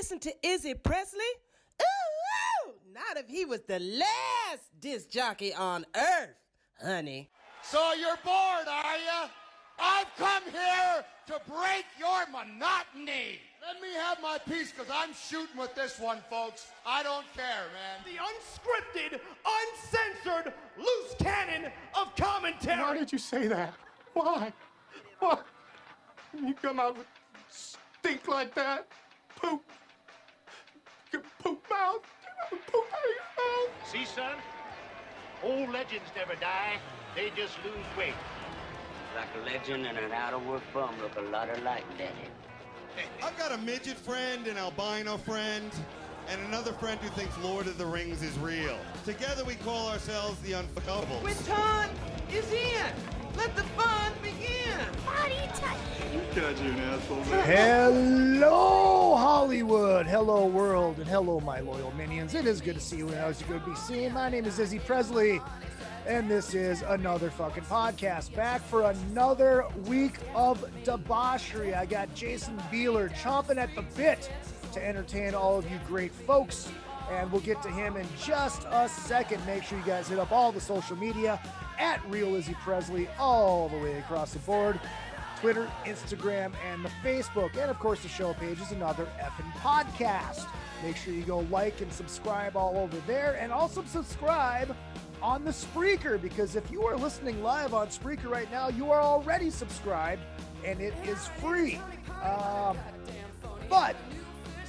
listen to Izzy Presley? Ooh, not if he was the last disc jockey on earth, honey. So you're bored, are you? I've come here to break your monotony. Let me have my piece, because I'm shooting with this one, folks. I don't care, man. The unscripted, uncensored, loose cannon of commentary. Why did you say that? Why? Why? You come out with stink like that? Poop. Your poop mouth. Poop out of your mouth. See, son? Old legends never die. They just lose weight. Like a legend and an out-of-work bum look a lot alike, Daddy. I've got a midget friend, an albino friend, and another friend who thinks Lord of the Rings is real. Together we call ourselves the Unfuckables. Quinton is in. Let the fun begin. Body touch. God, you're an asshole. Hello, Hollywood. Hello, world. And hello, my loyal minions. It is good to see you and it's good to be seen. My name is Izzy Presley, and this is another fucking podcast. Back for another week of debauchery. I got Jason Bieler chomping at the bit to entertain all of you great folks, and we'll get to him in just a second. Make sure you guys hit up all the social media at Real Izzy Presley all the way across the board. Twitter, Instagram, and the Facebook. And of course, the show page is another effing podcast. Make sure you go like and subscribe all over there, and also subscribe on the Spreaker, because if you are listening live on Spreaker right now, you are already subscribed and it is free. But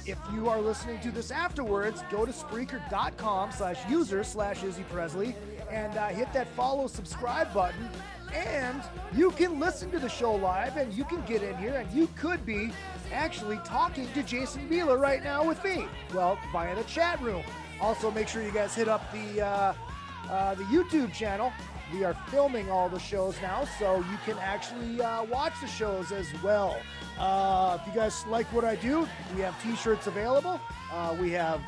if you are listening to this afterwards, go to Spreaker.com/user/Izzy Presley and hit that follow subscribe button, and you can listen to the show live, and you can get in here, and you could be actually talking to Jason Bieler right now with me, well, via the chat room. Also, make sure you guys hit up the YouTube channel. We are filming all the shows now, so you can actually watch the shows as well. If you guys like what I do, we have t-shirts available. We have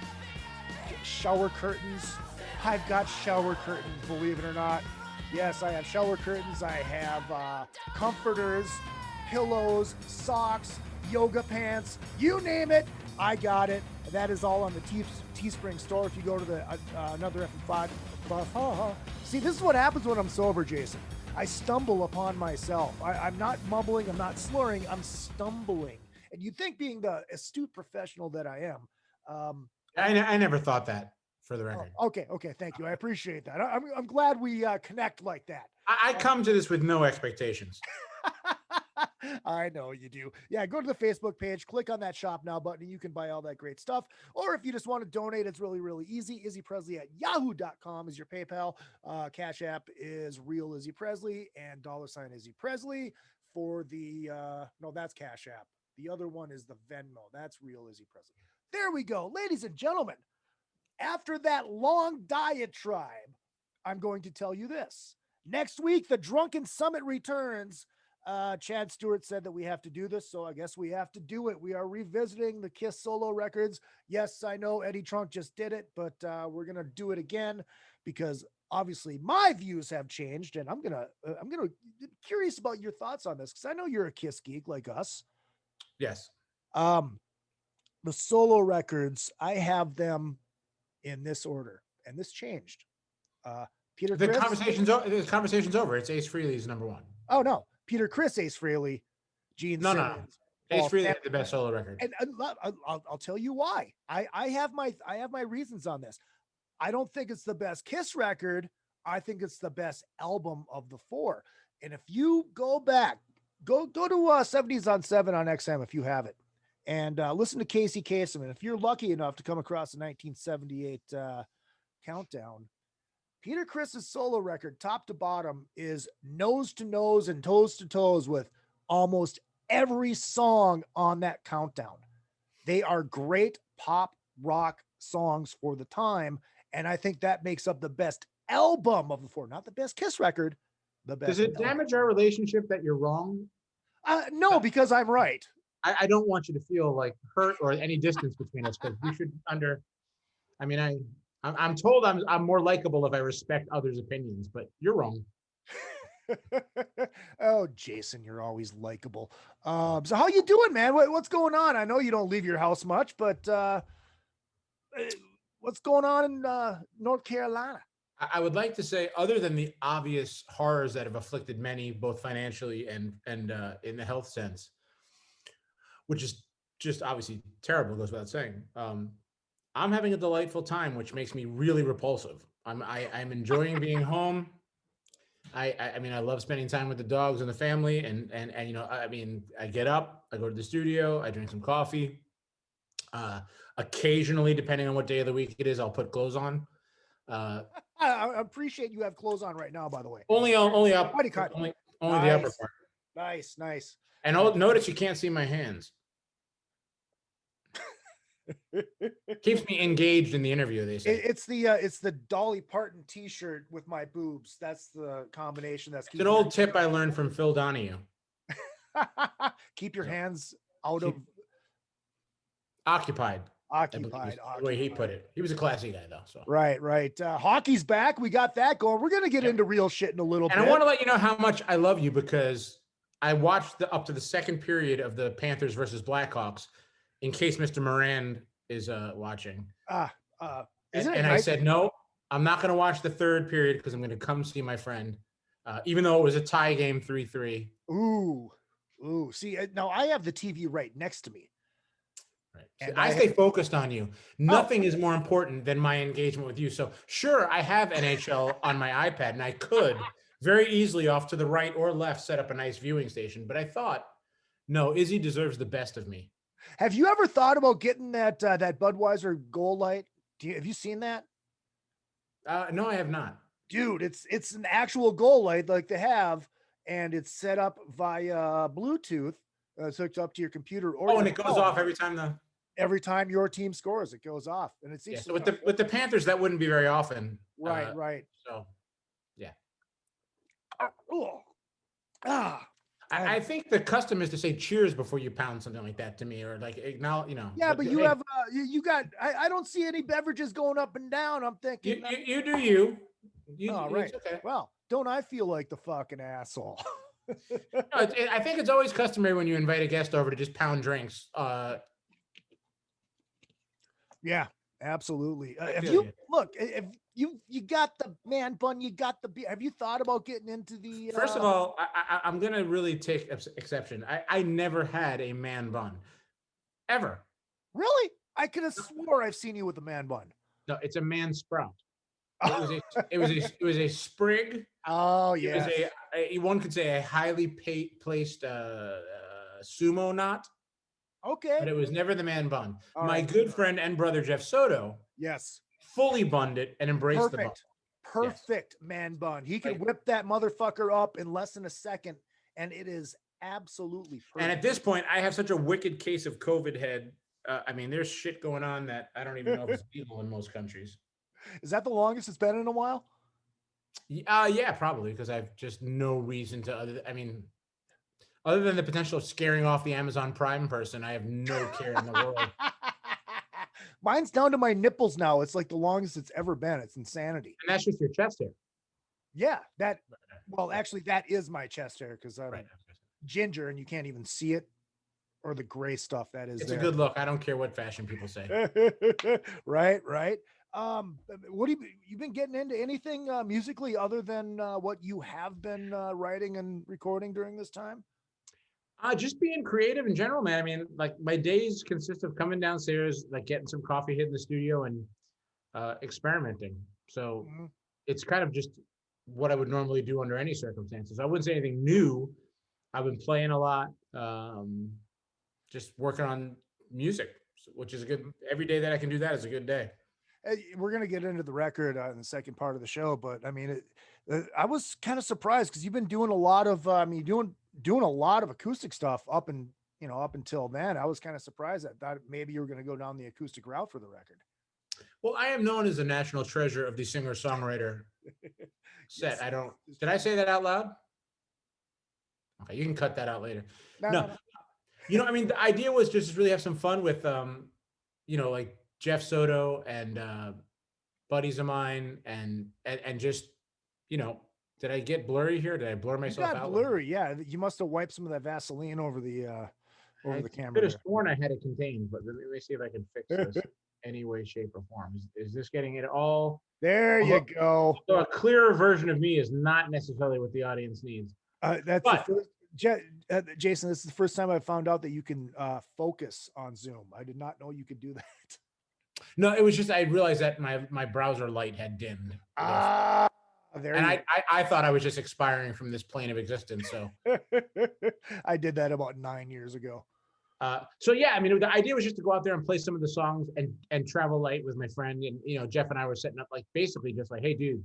shower curtains. I've got shower curtains, believe it or not. Yes, I have shower curtains. I have comforters, pillows, socks, yoga pants, you name it, I got it. That is all on the Teespring store. If you go to the another F5. See, this is what happens when I'm sober, Jason. I stumble upon myself. I'm not mumbling, I'm not slurring, I'm stumbling. And you'd think, being the astute professional that I am. I never thought that, for the record. Okay, thank you. I appreciate that. I'm glad we connect like that. I come to this with no expectations. I know you do. Yeah, go to the Facebook page, click on that shop now button, and you can buy all that great stuff. Or if you just want to donate, it's really, really easy. izzypresley@yahoo.com is your PayPal. Cash App is Real Izzy Presley and $ Izzy Presley for the, no, that's Cash App. The other one is the Venmo. That's Real Izzy Presley. There we go. Ladies and gentlemen, after that long diatribe, I'm going to tell you this. Next week, the Drunken Summit returns. Chad Stewart said that we have to do this, so I guess we have to do it. We are revisiting the Kiss solo records. Yes, I know Eddie Trunk just did it, but we're gonna do it again because obviously my views have changed, and I'm gonna curious about your thoughts on this because I know you're a Kiss geek like us. Yes. The solo records, I have them in this order, and this changed. Peter, The Criss, conversation's over. It's Ace Frehley's number one. Oh no. Peter Criss, Ace Frehley, Gene Simmons. Ace Frehley had the best solo record. And I'll tell you why. I have my reasons on this. I don't think it's the best Kiss record. I think it's the best album of the four. And if you go back, go to 70s on 7 on XM if you have it, and listen to Casey Kasem. And if you're lucky enough to come across the 1978 countdown, Peter Criss's solo record, top to bottom, is nose to nose and toes to toes with almost every song on that countdown. They are great pop rock songs for the time, and I think that makes up the best album of the four, not the best Kiss record. The best. Does it damage our relationship that you're wrong? No, because I'm right. I don't want you to feel like hurt or any distance between us, because we should I'm told I'm more likable if I respect others' opinions, but you're wrong. Oh, Jason, you're always likable. So how you doing, man? What's going on? I know you don't leave your house much, but what's going on in North Carolina? I would like to say, other than the obvious horrors that have afflicted many, both financially and in the health sense, which is just obviously terrible, goes without saying. I'm having a delightful time, which makes me really repulsive. I'm enjoying being home. I mean, I love spending time with the dogs and the family, and you know, I mean, I get up, I go to the studio, I drink some coffee. Occasionally, depending on what day of the week it is, I'll put clothes on. I appreciate you have clothes on right now, by the way. Only up, only Nice. the upper part. Nice. And notice you can't see my hands. Keeps me engaged in the interview, they say. It's the Dolly Parton T-shirt with my boobs. That's the combination. That's It's an old tip I learned from Phil Donahue. Keep your hands out of occupied. Occupied. The way he put it. He was a classy guy, though. So right. Hockey's back. We got that going. We're gonna get into real shit in a little bit. And I want to let you know how much I love you, because I watched up to the second period of the Panthers versus Blackhawks, in case Mr. Moran is watching. I said, no, I'm not going to watch the third period because I'm going to come see my friend, even though it was a tie game 3-3. Ooh. See, now I have the TV right next to me. Right. And I stay focused on you. Nothing is more important than my engagement with you. So sure, I have NHL on my iPad, and I could very easily off to the right or left set up a nice viewing station. But I thought, no, Izzy deserves the best of me. Have you ever thought about getting that Budweiser goal light? Have you seen that? No, I have not. Dude, it's an actual goal light like they have, and it's set up via Bluetooth. It's hooked up to your computer. Or and it goes off every time your team scores. It goes off, and it's so with the Panthers, that wouldn't be very often. Right. So, yeah. I think the custom is to say cheers before you pound something like that to me, or like acknowledge, you know. Yeah, but you have you got. I don't see any beverages going up and down. I'm thinking you do you. Right. Okay. Well, don't I feel like the fucking asshole? I think it's always customary when you invite a guest over to just pound drinks. Yeah, absolutely. If you got the man bun, you got the beer. Have you thought about getting into the? First of all, I'm gonna really take exception. I never had a man bun, ever. Really? I could have swore I've seen you with a man bun. No, it's a man sprout. It was a sprig. Oh yeah. It was one could say a highly placed sumo knot. Okay. But it was never the man bun. My good friend and brother Jeff Soto. Yes. Fully bunned it and embraced the bun. Perfect man bun. He can whip that motherfucker up in less than a second, and it is absolutely perfect. And at this point, I have such a wicked case of COVID head. I mean, there's shit going on that I don't even know if it's legal in most countries. Is that the longest it's been in a while? Yeah, probably, because I've just no reason to. Other than the potential of scaring off the Amazon Prime person, I have no care in the world. Mine's down to my nipples now. It's like the longest it's ever been. It's insanity. And that's just your chest hair. Yeah, actually, that is my chest hair because I'm ginger and you can't even see it, or the gray stuff that is. It's a good look. I don't care what fashion people say. Right. What have you been getting into anything musically other than what you have been writing and recording during this time? Just being creative in general, man. I mean, like my days consist of coming downstairs, like getting some coffee, hitting the studio, and experimenting. So it's kind of just what I would normally do under any circumstances. I wouldn't say anything new. I've been playing a lot, just working on music, which is a good. Every day that I can do that is a good day. We're going to get into the record in the second part of the show, but I mean, I was kind of surprised because you've been doing a lot of, doing a lot of acoustic stuff up until then. I was kind of surprised that maybe you were going to go down the acoustic route for the record. Well, I am known as the national treasure of the singer-songwriter set. Yes. Did I say that out loud? Okay, you can cut that out later. No. I mean, the idea was just to really have some fun with, like Jeff Soto and buddies of mine, and just, Did I get blurry here? Did I blur You myself got out? blurry. Yeah, you must have wiped some of that Vaseline over the I camera. could have There. sworn I had it contained, but let me see if I can fix this any way, shape, or form. Is this getting it all? There you go. So a clearer version of me is not necessarily what the audience needs. That's But- the first, Jason. This is the first time I found out that you can focus on Zoom. I did not know you could do that. No, it was just I realized that my browser light had dimmed. There. And I thought I was just expiring from this plane of existence. So I did that about 9 years ago. so yeah, I mean, the idea was just to go out there and play some of the songs and travel light with my friend. And, you know, Jeff and I were setting up like basically just like, hey, dude,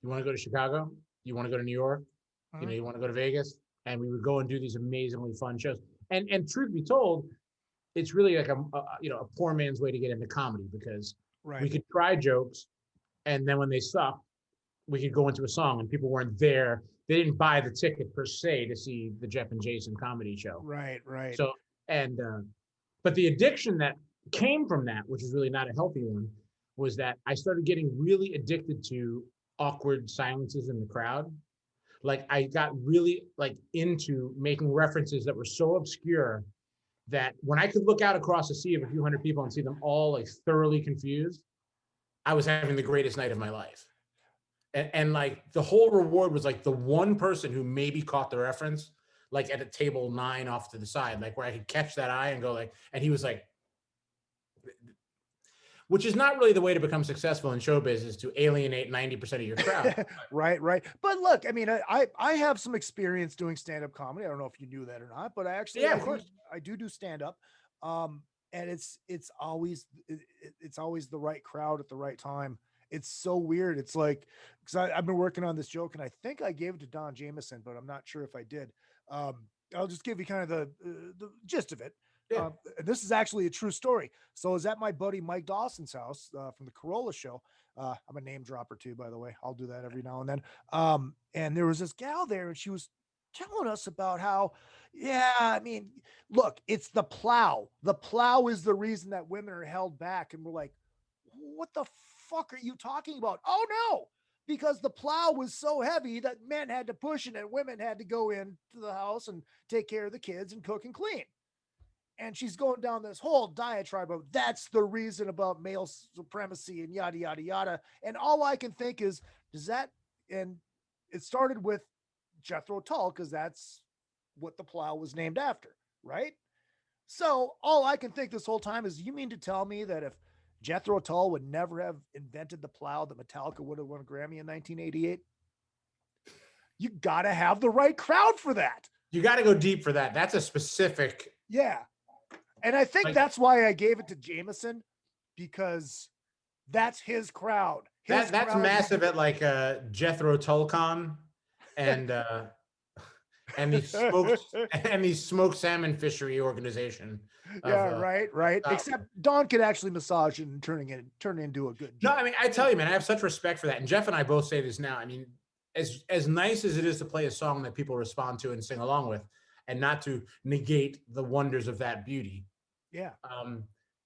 you want to go to Chicago? You want to go to New York? You know, you want to go to Vegas? And we would go and do these amazingly fun shows. And truth be told, it's really like a poor man's way to get into comedy because we could try jokes, and then when they sucked, we could go into a song and people weren't there. They didn't buy the ticket per se to see the Jeff and Jason comedy show. Right. So, and, but the addiction that came from that, which is really not a healthy one, was that I started getting really addicted to awkward silences in the crowd. Like I got really like into making references that were so obscure that when I could look out across a sea of a few hundred people and see them all like thoroughly confused, I was having the greatest night of my life. And like the whole reward was like the one person who maybe caught the reference, like at a table 9 off to the side, like where I could catch that eye and go like, and he was like, which is not really the way to become successful in show business, to alienate 90% of your crowd. Right. But look, I mean, I have some experience doing stand-up comedy. I don't know if you knew that or not, but I actually, of course, I do stand-up. And it's always the right crowd at the right time. It's so weird. It's like, because I've been working on this joke and I think I gave it to Don Jameson, but I'm not sure if I did. I'll just give you kind of the gist of it. Yeah. This is actually a true story. So I was at my buddy Mike Dawson's house from the Corolla show. I'm a name dropper too, by the way. I'll do that every now and then. And there was this gal there and she was telling us about how, I mean, look, it's the plow. The plow is the reason that women are held back. And we're like, what the fuck are you talking about? Oh no, because the plow was so heavy that men had to push it and women had to go into the house and take care of the kids and cook and clean. And she's going down this whole diatribe of that's the reason about male supremacy and yada, yada, yada. And all I can think is, and it started with Jethro Tull, because that's what the plow was named after, right? So all I can think this whole time is, you mean to tell me that if Jethro Tull would never have invented the plow, that Metallica would have won a Grammy in 1988? You got to have the right crowd for that. You got to go deep for that. That's a specific. Yeah. And I think that's why I gave it to Jameson, because that's his crowd. That's massive at like Jethro Tullcon and the smoked salmon fishery organization. Right. Except Don could actually massage it and turn it into a good joke. No, I mean, I tell you, man, I have such respect for that. And Jeff and I both say this now. I mean, as nice as it is to play a song that people respond to and sing along with, and not to negate the wonders of that beauty. Yeah.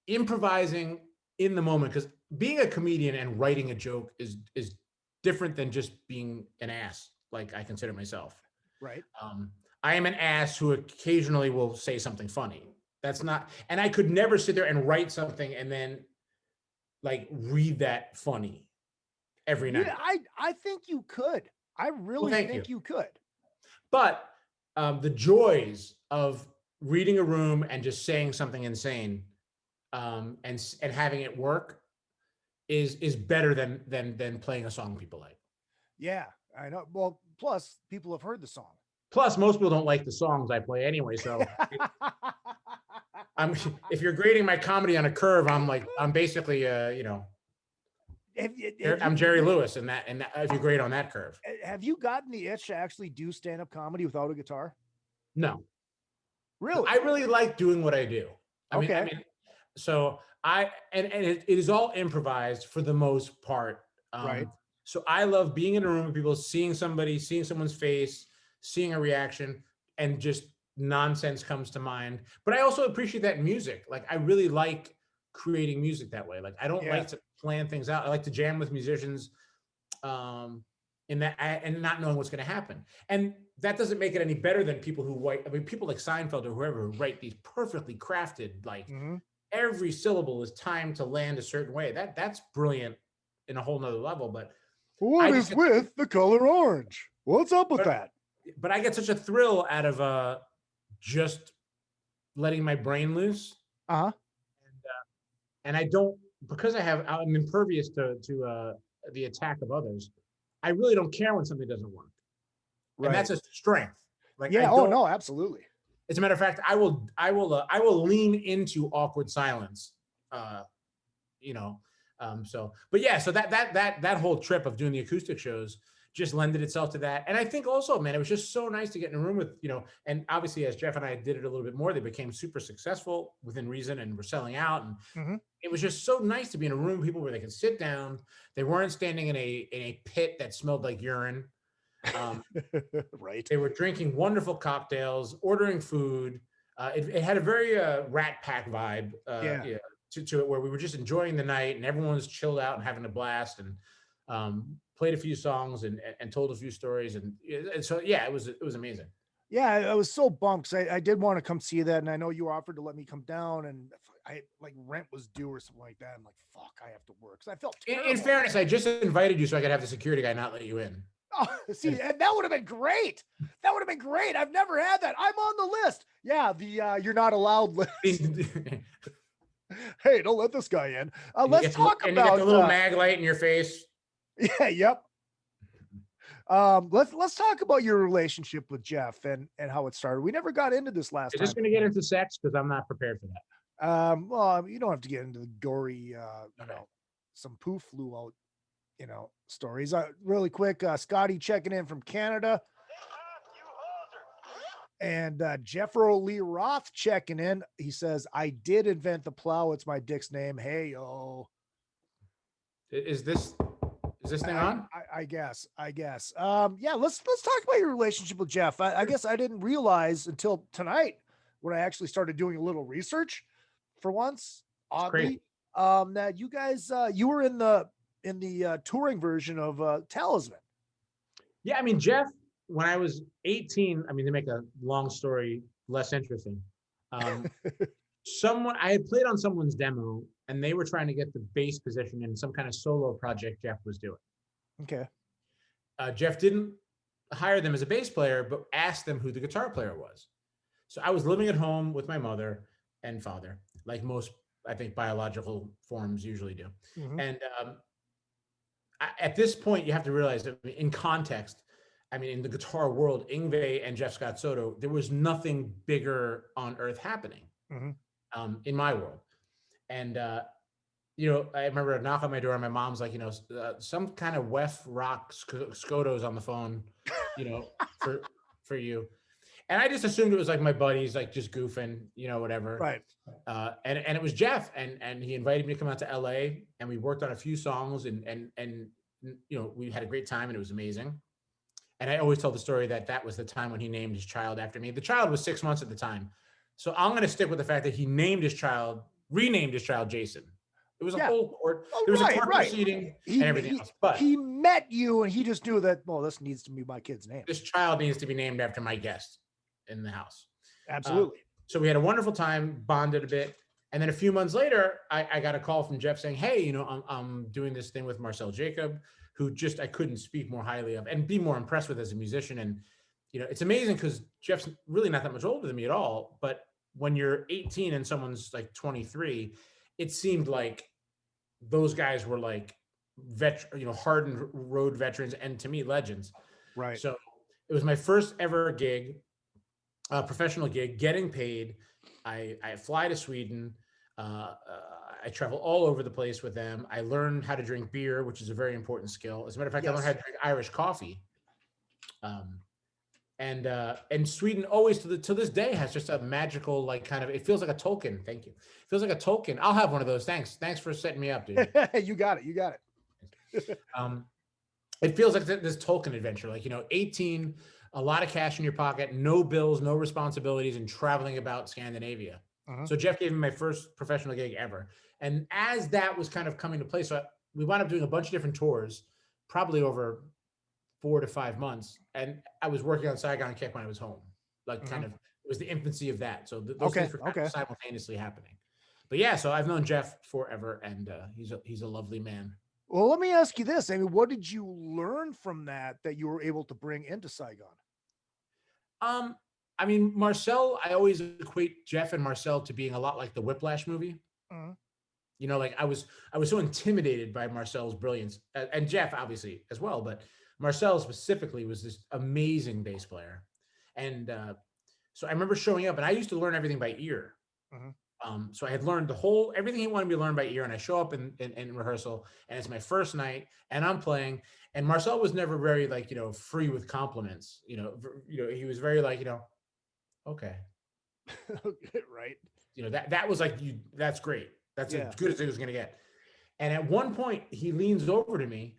Improvising in the moment, because being a comedian and writing a joke is different than just being an ass, like I consider myself. Right. I am an ass who occasionally will say something funny. That's not, and I could never sit there and write something and then like read that funny every night. Yeah, I think you could. I really think you could. But the joys of reading a room and just saying something insane and having it work is better than playing a song people like. Yeah, I know. Well, plus people have heard the song. Plus, most people don't like the songs I play anyway. So if you're grading my comedy on a curve, I'm basically I'm Jerry Lewis and that if you grade on that curve. Have you gotten the itch to actually do stand-up comedy without a guitar? No. Really? I really like doing what I do. I mean, so it is all improvised for the most part. Right. So I love being in a room with people, seeing someone's face, seeing a reaction, and just nonsense comes to mind. But I also appreciate that music. Like I really like creating music that way. Like I don't like to plan things out. I like to jam with musicians. in that, and not knowing what's going to happen. And that doesn't make it any better than people who write. I mean, people like Seinfeld or whoever who write these perfectly crafted, like every syllable is timed to land a certain way. That's brilliant in a whole nother level. But what is with the color orange? What's up with that? But I get such a thrill out of just letting my brain loose. And I don't, because I'm impervious to the attack of others. I really don't care when something doesn't work. Right. And that's a strength. Like, no, absolutely. As a matter of fact, I will lean into awkward silence. So that whole trip of doing the acoustic shows just lended itself to that. And I think also, man, it was just so nice to get in a room with, and obviously as Jeff and I did it a little bit more, they became super successful within reason and were selling out. And it was just so nice to be in a room with people where they could sit down. They weren't standing in a pit that smelled like urine. Right. They were drinking wonderful cocktails, ordering food. It had a very Rat Pack vibe to it, where we were just enjoying the night and everyone was chilled out and having a blast, and played a few songs and told a few stories. And so, yeah, it was amazing. Yeah, I was so bummed because I did want to come see that. And I know you offered to let me come down, and I like rent was due or something like that. I'm like, fuck, I have to work. Because I felt terrible. In fairness, I just invited you so I could have the security guy not let you in. Oh, see, and that would have been great. That would have been great. I've never had that. I'm on the list. Yeah, the you're not allowed list. Hey, don't let this guy in. Let's talk about. And you get the little mag light in your face. Yeah. Yep. Let's talk about your relationship with Jeff and how it started. We never got into this last time. Is this going to get into sex? Because I'm not prepared for that. Well, you don't have to get into the gory, some poo flew out, stories. Really quick, Scotty checking in from Canada. And Jeffro Lee Roth checking in. He says, I did invent the plow. It's my dick's name. Hey, yo. Is this thing on? I guess. Yeah, let's talk about your relationship with Jeff. I guess I didn't realize until tonight when I actually started doing a little research for once, oddly, that you guys, you were in the touring version of Talisman. Yeah, I mean, Jeff, when I was 18, I mean, to make a long story less interesting, I had played on someone's demo and they were trying to get the bass position in some kind of solo project Jeff was doing. Okay. Jeff didn't hire them as a bass player, but asked them who the guitar player was. So I was living at home with my mother and father, like most, I think, biological forms usually do. And at this point, you have to realize that in context, I mean, in the guitar world, Yngwie and Jeff Scott Soto, there was nothing bigger on earth happening in my world. And, I remember a knock on my door and my mom's like, some kind of Wef rock Scoto's on the phone, for you. And I just assumed it was like my buddies, like just goofing, whatever. Right. And it was Jeff, and he invited me to come out to LA, and we worked on a few songs, and we had a great time, and it was amazing. And I always tell the story that was the time when he named his child after me. The child was 6 months at the time. So I'm going to stick with the fact that he renamed his child Jason. It was a whole court. There was a court proceeding and everything else. But he met you and he just knew that, well, this needs to be my kid's name. This child needs to be named after my guest in the house. Absolutely. So we had a wonderful time, bonded a bit. And then a few months later, I got a call from Jeff saying, hey, I'm doing this thing with Marcel Jacob, who just I couldn't speak more highly of and be more impressed with as a musician. And, it's amazing because Jeff's really not that much older than me at all. But when you're 18 and someone's like 23, it seemed like those guys were like hardened road veterans and to me, legends. Right. So it was my first ever gig, professional gig, getting paid. I fly to Sweden. I travel all over the place with them. I learned how to drink beer, which is a very important skill. As a matter of fact, I learned how to drink Irish coffee. And Sweden always to this day has just a magical, like kind of, it feels like a Tolkien. Thank you. It feels like a Tolkien. I'll have one of those. Thanks for setting me up, dude. You got it. It feels like this Tolkien adventure, like, 18, a lot of cash in your pocket, no bills, no responsibilities, and traveling about Scandinavia. So Jeff gave me my first professional gig ever. And as that was kind of coming to play, so we wound up doing a bunch of different tours, probably over 4 to 5 months, and I was working on Saigon Kick when I was home. Like kind of, it was the infancy of that. So those things were kind of simultaneously happening. But yeah, so I've known Jeff forever, and he's a lovely man. Well, let me ask you this. I mean, what did you learn from that you were able to bring into Saigon? I mean, Marcel, I always equate Jeff and Marcel to being a lot like the Whiplash movie. You know, like I was so intimidated by Marcel's brilliance, and Jeff obviously as well, but Marcel specifically was this amazing bass player. And so I remember showing up, and I used to learn everything by ear. So I had learned everything he wanted me to learn by ear, and I show up in rehearsal, and it's my first night, and I'm playing, and Marcel was never very like, you know, free with compliments. You know, he was very like, you know, okay. Right. You know, that was like, that's great. That's as good as it was going to get. And at one point he leans over to me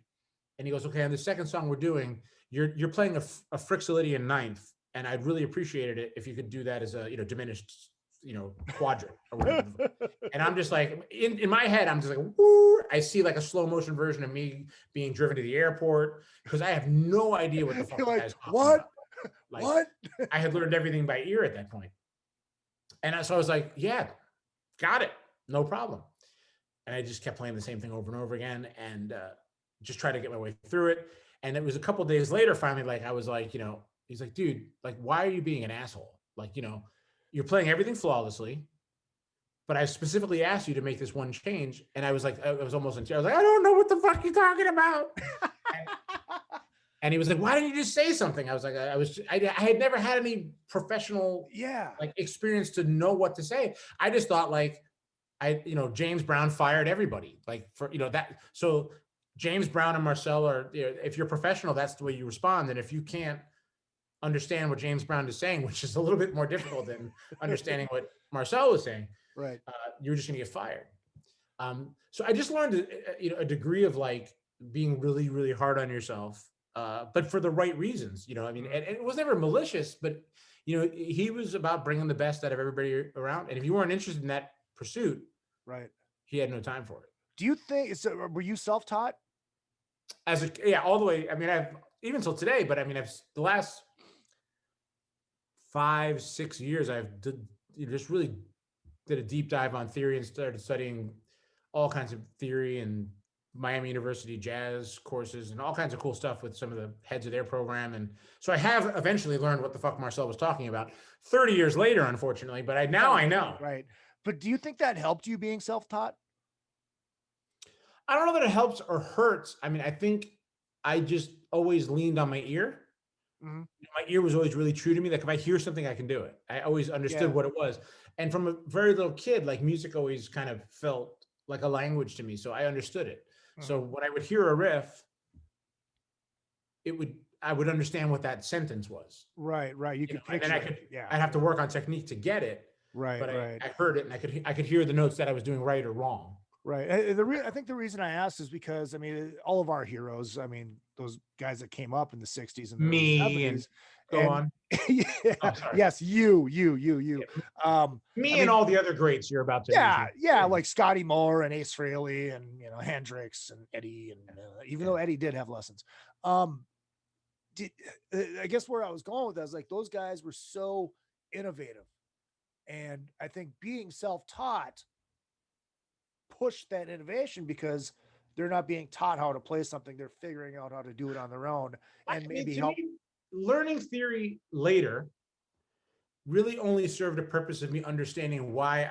and he goes, okay, on the second song we're doing, you're playing a Frixolydian ninth. And I'd really appreciated it if you could do that as a, you know, diminished, you know, quadrant or whatever. And I'm just like, in my head, I'm just like, woo! I see like a slow motion version of me being driven to the airport because I have no idea what the fuck the guy's talking about. Like, what? I had learned everything by ear at that point. And so I was like, yeah, got it. No problem. And I just kept playing the same thing over and over again and just tried to get my way through it. And it was a couple of days later, finally, like I was like, you know, he's like, dude, like, why are you being an asshole? Like, you know, you're playing everything flawlessly, but I specifically asked you to make this one change. And I was like, I was almost in tears. I was like, I don't know what the fuck you're talking about. And he was like, why didn't you just say something? I was like, I had never had any professional like experience to know what to say. I just thought like, you know, James Brown fired everybody like for, you know, that. So James Brown and Marcel are, you know, if you're professional, that's the way you respond. And if you can't understand what James Brown is saying, which is a little bit more difficult than understanding what Marcel is saying, right? You're just going to get fired. So I just learned, you know, a degree of like being really, really hard on yourself, but for the right reasons, you know. I mean, and it was never malicious, but you know, he was about bringing the best out of everybody around. And if you weren't interested in that pursuit, right, he had no time for it. Do you think were you self-taught? All the way. I mean, I've even till today, but I mean, the last 5-6 years, just really did a deep dive on theory and started studying all kinds of theory and Miami University jazz courses and all kinds of cool stuff with some of the heads of their program. And so I have eventually learned what the fuck Marcel was talking about 30 years later, unfortunately, but I know. Right. But do you think that helped you being self-taught? I don't know that it helps or hurts. I mean, I think I just always leaned on my ear. Mm-hmm. My ear was always really true to me. Like if I hear something, I can do it. I always understood what it was. And from a very little kid, like music always kind of felt like a language to me. So I understood it. Mm-hmm. So when I would hear a riff, I would understand what that sentence was. Right. You could picture it. I'd have to work on technique to get it. Right. But I heard it and I could hear the notes that I was doing right or wrong. Right. I think the reason I asked is because, I mean, all of our heroes, I mean, those guys that came up in the 60s and me 70s, and go on. Yes, you. Me and all the other greats you're about to mention. Like Scotty Moore and Ace Frehley and, you know, Hendrix and Eddie, and even though Eddie did have lessons. I guess where I was going with that is like those guys were so innovative. And I think being self-taught pushed that innovation because they're not being taught how to play something. They're figuring out how to do it on their own and learning theory later really only served a purpose of me understanding why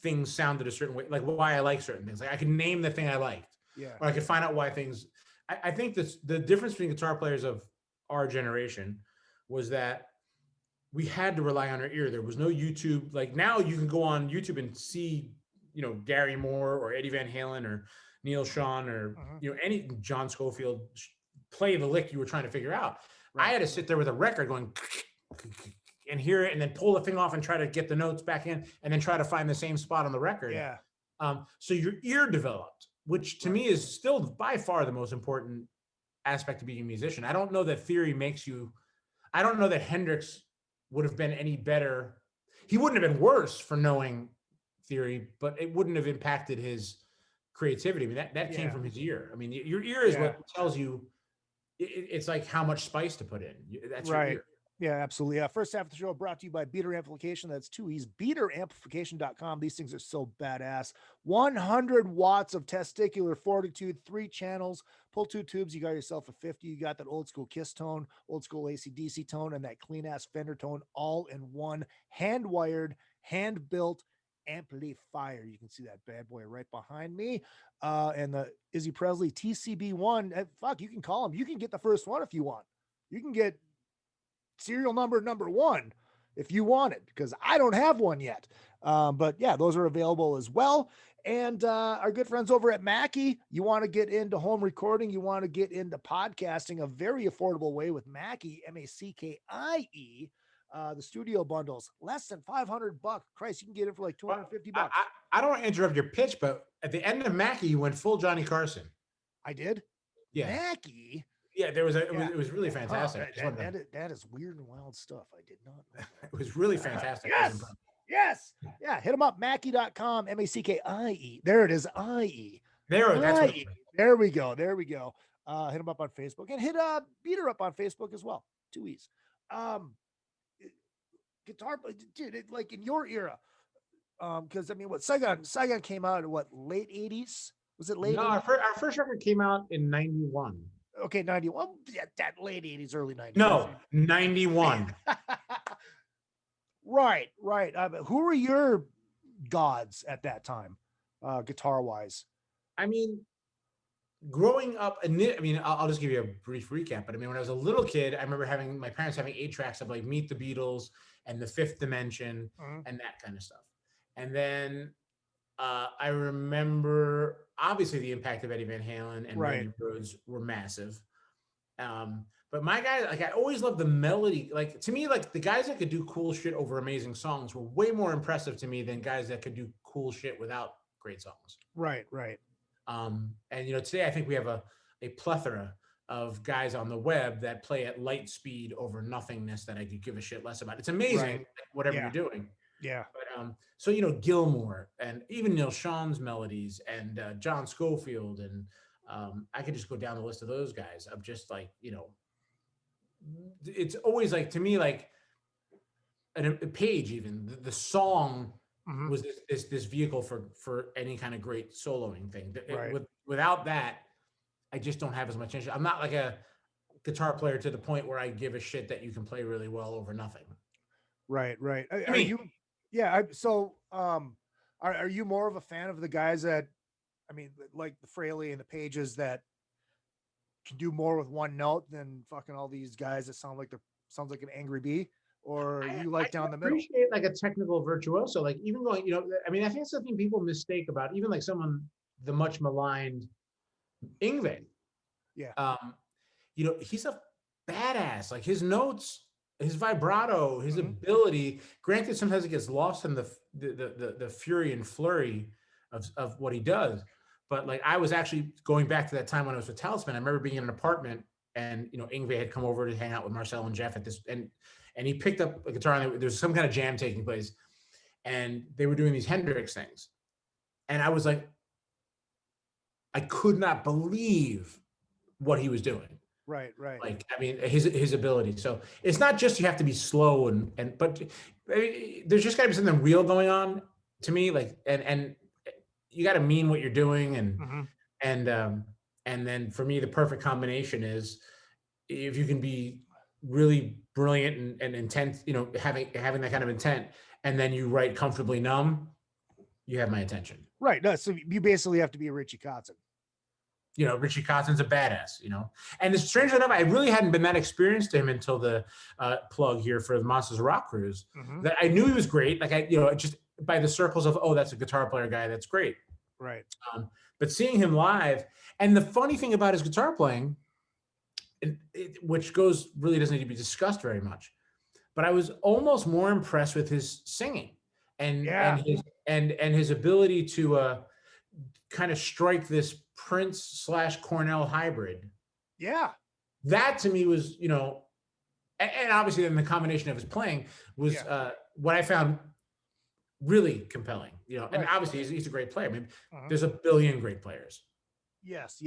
things sounded a certain way, like why I like certain things. Like I could name the thing I liked, or I could find out why things. I think the difference between guitar players of our generation was that we had to rely on our ear. There was no YouTube. Like now you can go on YouTube and see, you know, Gary Moore or Eddie Van Halen or Neil Schon or, you know, any John Scofield play the lick you were trying to figure out. Right. I had to sit there with a record going and hear it and then pull the thing off and try to get the notes back in and then try to find the same spot on the record. Yeah. So your ear developed, which to me is still by far the most important aspect of being a musician. I don't know that theory makes you, I don't know that Hendrix would have been any better. He wouldn't have been worse for knowing theory, but it wouldn't have impacted his creativity. I mean, that came from his ear. I mean, your ear is what tells you it's like how much spice to put in. That's right. your ear. Yeah, absolutely. First half of the show brought to you by Bieler Amplification. That's 2 E's, BielerAmplification.com. These things are so badass. 100 watts of testicular fortitude, 3 channels, pull 2 tubes. You got yourself a 50. You got that old school Kiss tone, old school AC/DC tone, and that clean ass Fender tone all in one hand wired, hand built amplifier. You can see that bad boy right behind me. And the Izzy Presley TCB1. Fuck, you can call them. You can get the first one if you want. You can get serial number 1 if you want it, because I don't have one yet. But yeah, those are available as well. And our good friends over at Mackie, you want to get into home recording, you want to get into podcasting, a very affordable way with Mackie, MACKIE. The studio bundles, less than $500. Christ, you can get it for like $250. I don't want to interrupt your pitch, but at the end of Mackie, you went full Johnny Carson. I did? Yeah. Mackie? Yeah, there was it was really fantastic. That is weird and wild stuff. I did not know. It was really fantastic. Yes. Yeah. Hit them up. Mackie.com. MACKIE. There it is. IE. There we go. Hit them up on Facebook and hit Bieler up on Facebook as well. 2 E's. Guitar, dude, like in your era. Because I mean, what Saigon came out in what, late 80s? Was it late? No, 80s? our first record came out in 91. Okay, 91. Yeah, that late 80s, early 90s. No, 91. Right. Who were your gods at that time, guitar wise? I mean, growing up, I'll just give you a brief recap. But I mean, when I was a little kid, I remember my parents having 8 tracks of like Meet the Beatles and The Fifth Dimension and that kind of stuff. And then I remember obviously the impact of Eddie Van Halen and Randy Rhoads were massive. But my guys, like I always loved the melody. Like to me, like the guys that could do cool shit over amazing songs were way more impressive to me than guys that could do cool shit without great songs. Right. And today I think we have a plethora of guys on the web that play at light speed over nothingness that I could give a shit less about. It's amazing, whatever you're doing. Yeah. But so Gilmour and even Neil Sean's melodies and John Scofield and I could just go down the list of those guys. I'm just like, it's always like to me like a page. Even the song was this vehicle for any kind of great soloing thing. Without that, I just don't have as much interest. I'm not like a guitar player to the point where I give a shit that you can play really well over nothing. Right. Are you? Yeah. Are you more of a fan of the guys that, I mean, like the Fraley and the Pages that can do more with one note than fucking all these guys that sounds like an angry bee? Or you like down the middle? I appreciate like a technical virtuoso. Like even going, I mean, I think something people mistake about even like someone the much maligned Yngwie. Yeah. He's a badass. Like his notes, his vibrato, his ability. Granted, sometimes it gets lost in the fury and flurry of what he does. But like I was actually going back to that time when I was with Talisman. I remember being in an apartment and Yngwie had come over to hang out with Marcel and Jeff at this and he picked up a guitar and there was some kind of jam taking place and they were doing these Hendrix things. And I was like, I could not believe what he was doing. Right. Like, I mean, his ability. So it's not just you have to be slow but there's just gotta be something real going on to me. Like, and you got to mean what you're doing. And then for me, the perfect combination is if you can be really brilliant and intent, having that kind of intent, and then you write comfortably numb, you have my attention. Right. No, so you basically have to be a Richie Kotzen. Richie Kotzen's a badass, and it's strangely enough, I really hadn't been that experienced to him until the plug here for the Monsters of Rock cruise. That I knew he was great. Like just by the circles of, oh, that's a guitar player guy. That's great. Right. But seeing him live, and the funny thing about his guitar playing, which really doesn't need to be discussed very much, but I was almost more impressed with his singing and his ability to kind of strike this Prince / Cornell hybrid. Yeah. That to me was, and obviously then the combination of his playing was what I found really compelling, and obviously he's a great player. I mean, there's a billion great players, Yes.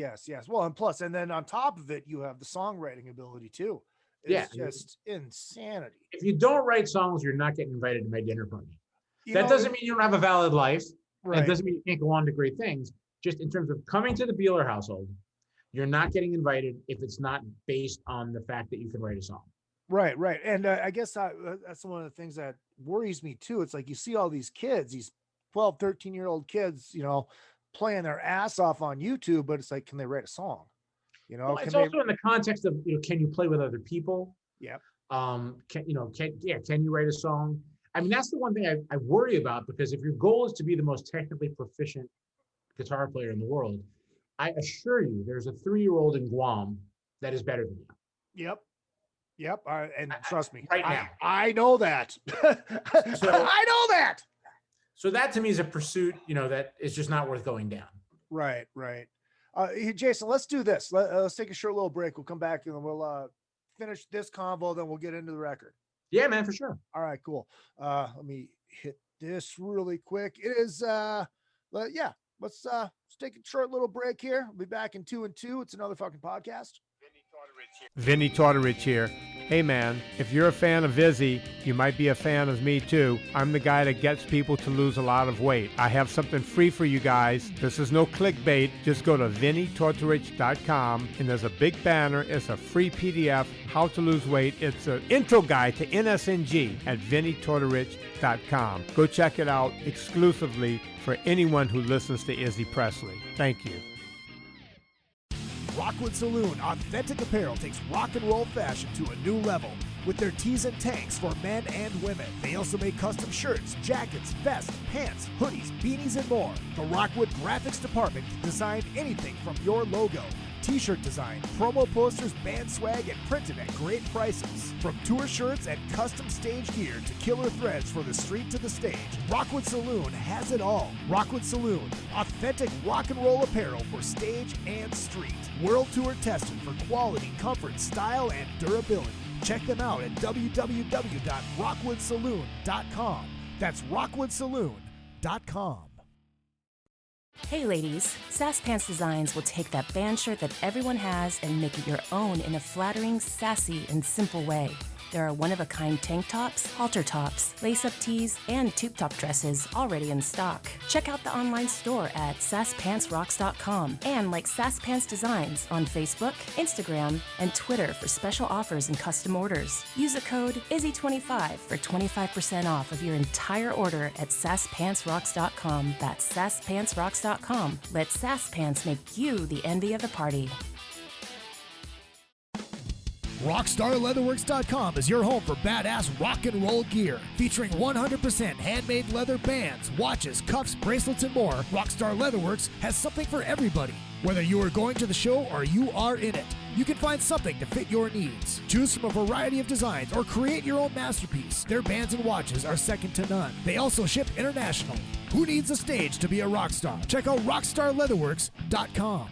Well, and then on top of it, you have the songwriting ability too. It's just insanity. If you don't write songs, you're not getting invited to my dinner party. That doesn't mean you don't have a valid life. Right. It doesn't mean you can't go on to great things. Just in terms of coming to the Bieler household, you're not getting invited if it's not based on the fact that you can write a song. Right. And I guess that's one of the things that worries me too. It's like you see all these kids, these 12, 13-year-old kids, playing their ass off on YouTube, but it's like, can they write a song? Well, it's also in the context of, can you play with other people? Yeah. Can you write a song? I mean, that's the one thing I worry about, because if your goal is to be the most technically proficient guitar player in the world, I assure you there's a 3-year-old in Guam that is better than you. Yep. And trust me, right now. I know that. I know that. So that to me is a pursuit, that is just not worth going down. Right. Hey, Jason, let's do this. Let's take a short little break. We'll come back and we'll finish this convo. Then we'll get into the record. Yeah, man, for sure. All right, cool. Let me hit this really quick. It is, let's take a short little break here. We'll be back in 2 and 2. It's another fucking podcast. Vinny Tortorich here. Hey man, if you're a fan of Izzy, you might be a fan of me too. I'm the guy that gets people to lose a lot of weight. I have something free for you guys. This is no clickbait. Just go to vinnytortorich.com and there's a big banner. It's a free PDF, how to lose weight. It's an intro guide to NSNG at vinnytortorich.com. Go check it out exclusively for anyone who listens to Izzy Presley. Thank you. Rockwood Saloon Authentic Apparel takes rock and roll fashion to a new level with their tees and tanks for men and women. They also make custom shirts, jackets, vests, pants, hoodies, beanies, and more. The Rockwood Graphics Department can design anything from your logo, t-shirt design, promo posters, band swag, and printed at great prices. From tour shirts and custom stage gear to killer threads for the street to the stage, Rockwood Saloon has it all. Rockwood Saloon, authentic rock and roll apparel for stage and street. World Tour tested for quality, comfort, style, and durability. Check them out at www.rockwoodsaloon.com. That's rockwoodsaloon.com. Hey ladies, Sass Pants Designs will take that band shirt that everyone has and make it your own in a flattering, sassy, and simple way. There are one-of-a-kind tank tops, halter tops, lace-up tees, and tube-top dresses already in stock. Check out the online store at sasspantsrocks.com and like Sass Pants Designs on Facebook, Instagram, and Twitter for special offers and custom orders. Use the code IZZY25 for 25% off of your entire order at sasspantsrocks.com. That's sasspantsrocks.com. Let Sass Pants make you the envy of the party. RockstarLeatherworks.com is your home for badass rock and roll gear. Featuring 100% handmade leather bands, watches, cuffs, bracelets, and more, Rockstar Leatherworks has something for everybody. Whether you are going to the show or you are in it, you can find something to fit your needs. Choose from a variety of designs or create your own masterpiece. Their bands and watches are second to none. They also ship internationally. Who needs a stage to be a rock star? Check out RockstarLeatherworks.com.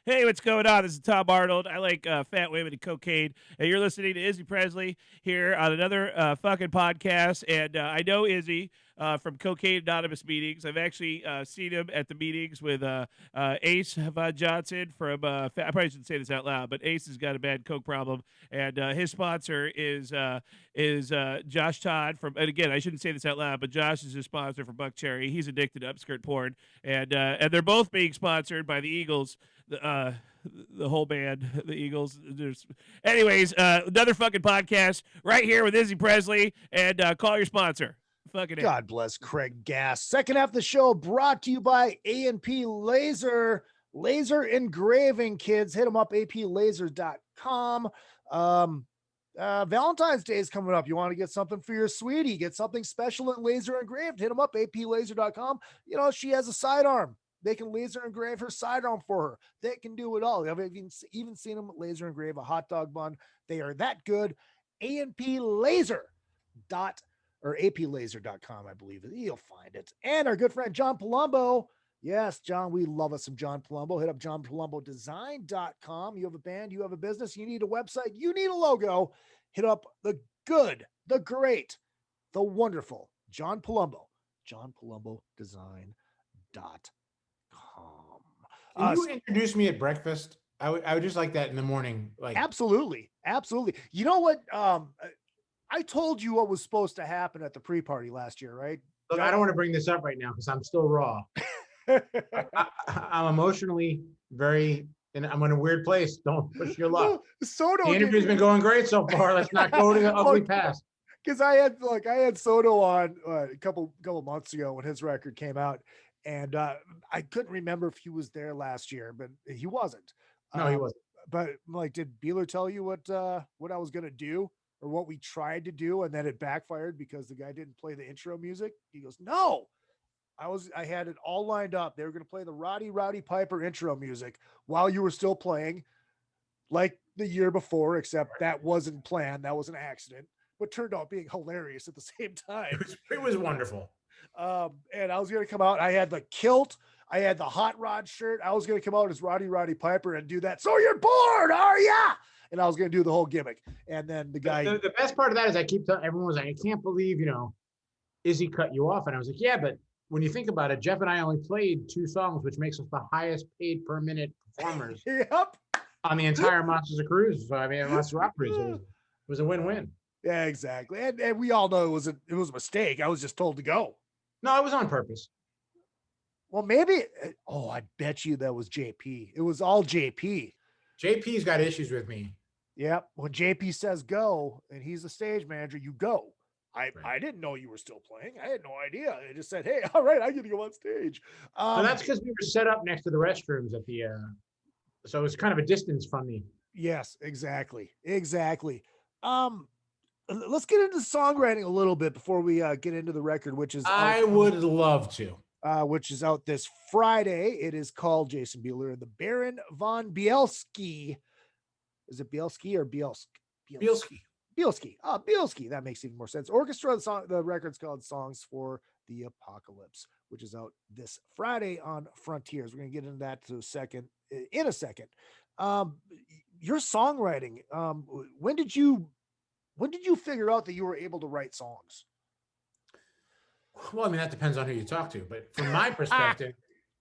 Hey, what's going on? This is Tom Arnold. I like fat women and cocaine. And you're listening to Izzy Presley here on another fucking podcast. And I know Izzy from Cocaine Anonymous meetings. I've actually seen him at the meetings with Ace Von Johnson from, I probably shouldn't say this out loud, but Ace has got a bad coke problem. And his sponsor is Josh Todd from, and again, I shouldn't say this out loud, but Josh is his sponsor for Buck Cherry. He's addicted to upskirt porn. And they're both being sponsored by the Eagles. The whole band, the Eagles. Anyways, another fucking podcast right here with Izzy Presley, and call your sponsor. Fucking God bless Craig Gass. Second half of the show brought to you by A&P Laser Engraving. Kids, hit them up, aplaser.com. Valentine's Day is coming up. You want to get something for your sweetie, get something special and laser engraved, hit them up, aplaser.com. You know, she has a sidearm. They can laser engrave her sidearm for her. They can do it all. I've even seen them laser engrave a hot dog bun. They are that good. aplaser.com, I believe. You'll find it. And our good friend John Palumbo. Yes, John, we love us some John Palumbo. Hit up johnpalumbodesign.com. You have a band, you have a business, you need a website, you need a logo. Hit up the good, the great, the wonderful John Palumbo. johnpalumbodesign.com. Can you introduce me at breakfast? I would just like that in the morning. Like absolutely. You know what? I told you what was supposed to happen at the pre-party last year, right? Look, I don't want to bring this up right now because I'm still raw. I'm emotionally very, and I'm in a weird place. Don't push your luck. Soto, the interview's been going great so far. Let's not go to the ugly past. Because I had Soto on a couple months ago when his record came out, and I couldn't remember if he was there last year, but he wasn't. No, he wasn't. But like, did Bieler tell you what I was gonna do or what we tried to do, and then it backfired because the guy didn't play the intro music? He goes, "No, I had it all lined up. They were gonna play the Roddy Piper intro music while you were still playing, like the year before, except that wasn't planned. That was an accident, but turned out being hilarious at the same time. It was wonderful. And I was gonna come out. I had the kilt. I had the hot rod shirt. I was going to come out as Roddy Piper and do that. So you're bored, are ya? And I was going to do the whole gimmick. And then the guy. The best part of that is I keep telling everyone was like, I can't believe, Izzy cut you off. And I was like, yeah, but when you think about it, Jeff and I only played 2 songs, which makes us the highest paid per minute performers yep. on the entire Monsters of Cruise. So I mean, Monster Rock Cruise. It was a win-win. Yeah, exactly. And we all know it was a mistake. I was just told to go. No, it was on purpose. Well, maybe. Oh, I bet you that was JP. It was all JP. JP's got issues with me. Yep. When JP says go and he's the stage manager, you go. I didn't know you were still playing. I had no idea. I just said, hey, all right, I get to go on stage. So that's because we were set up next to the restrooms at the, so it was kind of a distance from me. Yes, exactly. Let's get into songwriting a little bit before we get into the record, which is I would love to. Which is out this Friday. It is called Jason Bieler and the Baron von Bielski. Is it Bielski or Bielsk? Bielski. Bielski. That makes even more sense. Orchestra. The record's called Songs for the Apocalypse, which is out this Friday on Frontiers. We're going to get into that in a second. Your songwriting. When did you figure out that you were able to write songs? Well, I mean, that depends on who you talk to. But from my perspective,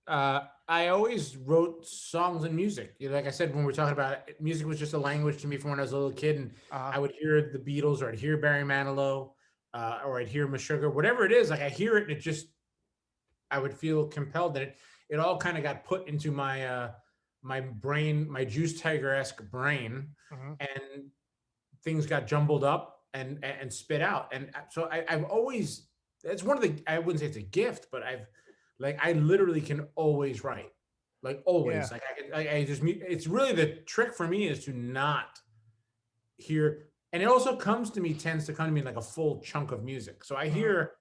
I always wrote songs and music. Like I said, when we're talking about it, music was just a language to me from when I was a little kid. And I would hear the Beatles, or I'd hear Barry Manilow, or I'd hear Meshuggah, whatever it is. Like I hear it and I would feel compelled that it all kind of got put into my my brain, my Juice Tiger-esque brain, and things got jumbled up and spit out. And so I've always, it's one of the, I wouldn't say it's a gift, but I literally can always write, like always. Yeah. I just, it's really the trick for me is to not hear, and it also tends to come to me like a full chunk of music. So I hear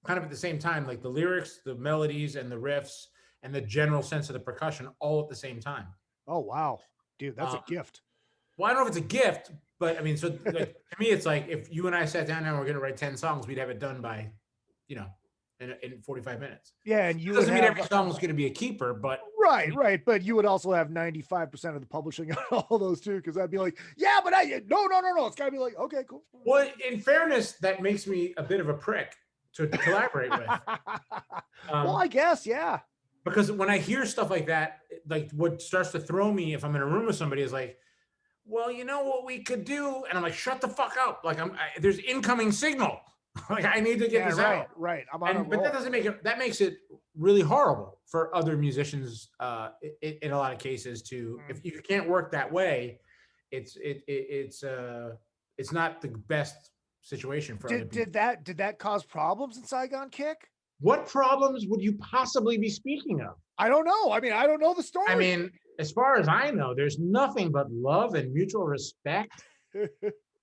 kind of at the same time, like the lyrics, the melodies and the riffs and the general sense of the percussion all at the same time. Oh, wow. Dude, that's a gift. Well, I don't know if it's a gift, but I mean, so like, to me, it's like if you and I sat down and we're going to write 10 songs, we'd have it done by, in 45 minutes. Yeah, and you doesn't mean every song is going to be a keeper, but right. But you would also have 95% of the publishing on all those too, because I'd be like, yeah, but no. It's got to be like, okay, cool. Well, in fairness, that makes me a bit of a prick to collaborate with. Well, I guess, yeah. Because when I hear stuff like that, like what starts to throw me if I'm in a room with somebody is like, well, you know what we could do, and I'm like, shut the fuck up. Like there's incoming signal. Like I need to get this out. Right. But that doesn't make it. That makes it really horrible for other musicians. In a lot of cases, if you can't work that way, it's not the best situation for other people. Did that cause problems in Saigon Kick? What problems would you possibly be speaking of? I don't know. I mean, I don't know the story. I mean, as far as I know, there's nothing but love and mutual respect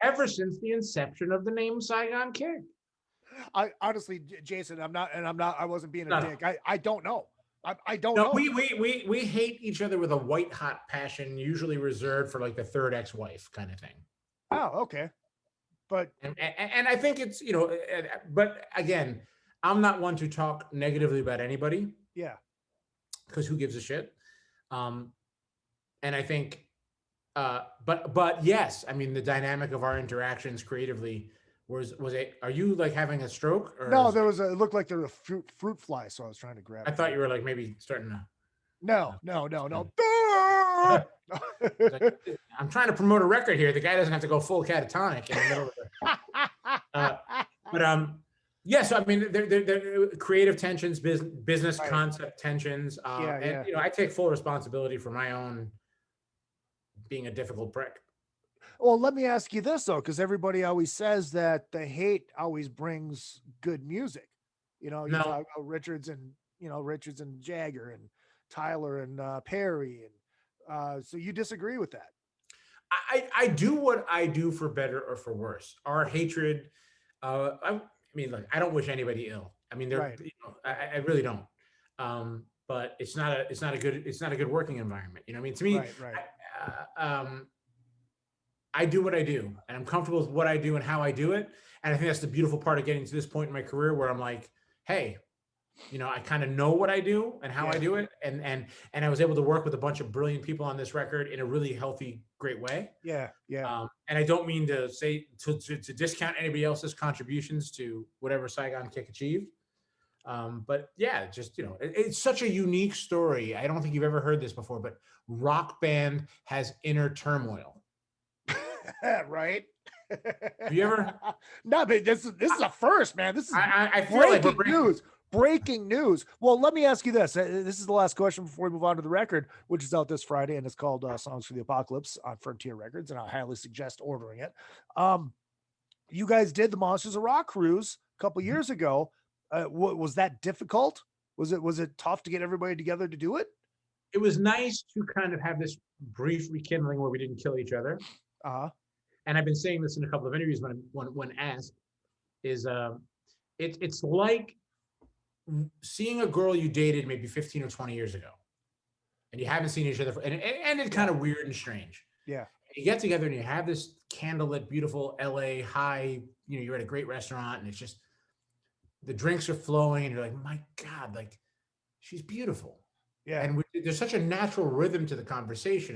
ever since the inception of the name Saigon Kick. I honestly, Jason, I wasn't being a dick. I don't know. I don't know. We hate each other with a white hot passion, usually reserved for like the third ex-wife kind of thing. Oh, okay. But and I think it's, but again, I'm not one to talk negatively about anybody. Yeah. Because who gives a shit? And I think, but yes, I mean, the dynamic of our interactions creatively are you like having a stroke? Or no, it looked like there was a fruit fly, so I was trying to grab it. I thought you were like maybe starting to. No. I'm trying to promote a record here. The guy doesn't have to go full catatonic in the middle of it. Yeah. So I mean, they're creative tensions, business concept tensions, and I take full responsibility for my own being a difficult prick. Well, let me ask you this though, because everybody always says that the hate always brings good music. You talk about Richards and Jagger and Tyler and Perry, and so you disagree with that? I do what I do for better or for worse. Our hatred. I mean, look, I don't wish anybody ill. I mean, I really don't. But it's not a good working environment. You know what I mean? To me, I do what I do, and I'm comfortable with what I do and how I do it. And I think that's the beautiful part of getting to this point in my career where I'm like, hey, I kind of know what I do and how I do it. And I was able to work with a bunch of brilliant people on this record in a really healthy, great way. Yeah. And I don't mean to say to discount anybody else's contributions to whatever Saigon Kick achieved. But yeah, just, it's such a unique story. I don't think you've ever heard this before, but rock band has inner turmoil. Right. Have you ever? No, but this is a first, man. This is I feel like breaking news. Well, let me ask you this. This is the last question before we move on to the record, which is out this Friday, and it's called Songs for the Apocalypse on Frontier Records, and I highly suggest ordering it. You guys did the Monsters of Rock cruise a couple years ago. Was that difficult? Was it tough to get everybody together to do it? It was nice to kind of have this brief rekindling where we didn't kill each other. And I've been saying this in a couple of interviews when asked, is it's like seeing a girl you dated maybe 15 or 20 years ago, and you haven't seen each other, and it's kind of weird and strange. Yeah. You get together and you have this candlelit, beautiful LA high, you're at a great restaurant, and it's just, the drinks are flowing, and you're like, my God, like, she's beautiful. Yeah. And there's such a natural rhythm to the conversation,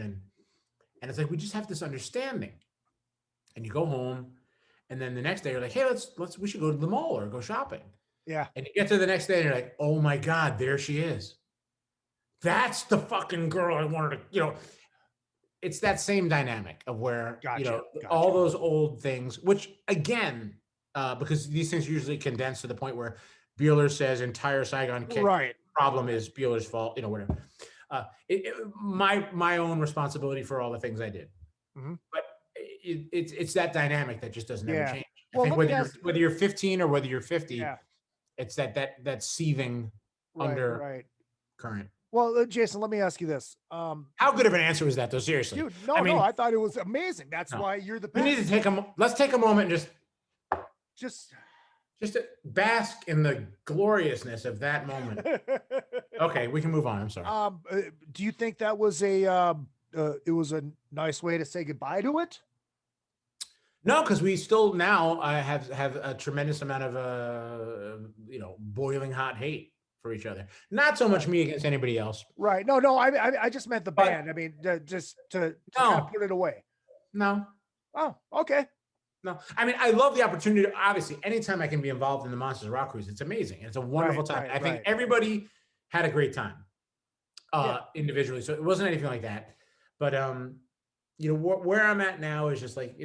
and it's like, we just have this understanding. And you go home, and then the next day you're like, hey, we should go to the mall or go shopping. Yeah. And you get to the next day and you're like, oh my God, there she is. That's the fucking girl I wanted to, it's that same dynamic of where, all those old things, which again, because these things are usually condensed to the point where Bieler says entire Saigon Kick problem is Bieler's fault, whatever. My own responsibility for all the things I did. Mm-hmm. But it's that dynamic that just doesn't ever change. Well, I think whether you're 15 or whether you're 50, it's that seething undercurrent. Well, Jason, let me ask you this. How good of an answer was that, though? Seriously, dude. No, I thought it was amazing. That's why you're the best. We need to let's take a moment and just to bask in the gloriousness of that moment. Okay, we can move on. I'm sorry. Do you think that was it was a nice way to say goodbye to it? No, because we still now have a tremendous amount of boiling hot hate for each other. Not so much me against anybody else. Right. No. I just meant the band. I mean, just to kind of put it away. No. Oh, okay. No. I mean, I love the opportunity. Obviously, anytime I can be involved in the Monsters of Rock cruise, it's amazing. It's a wonderful time. I think everybody had a great time individually. So it wasn't anything like that. But where I'm at now is just like,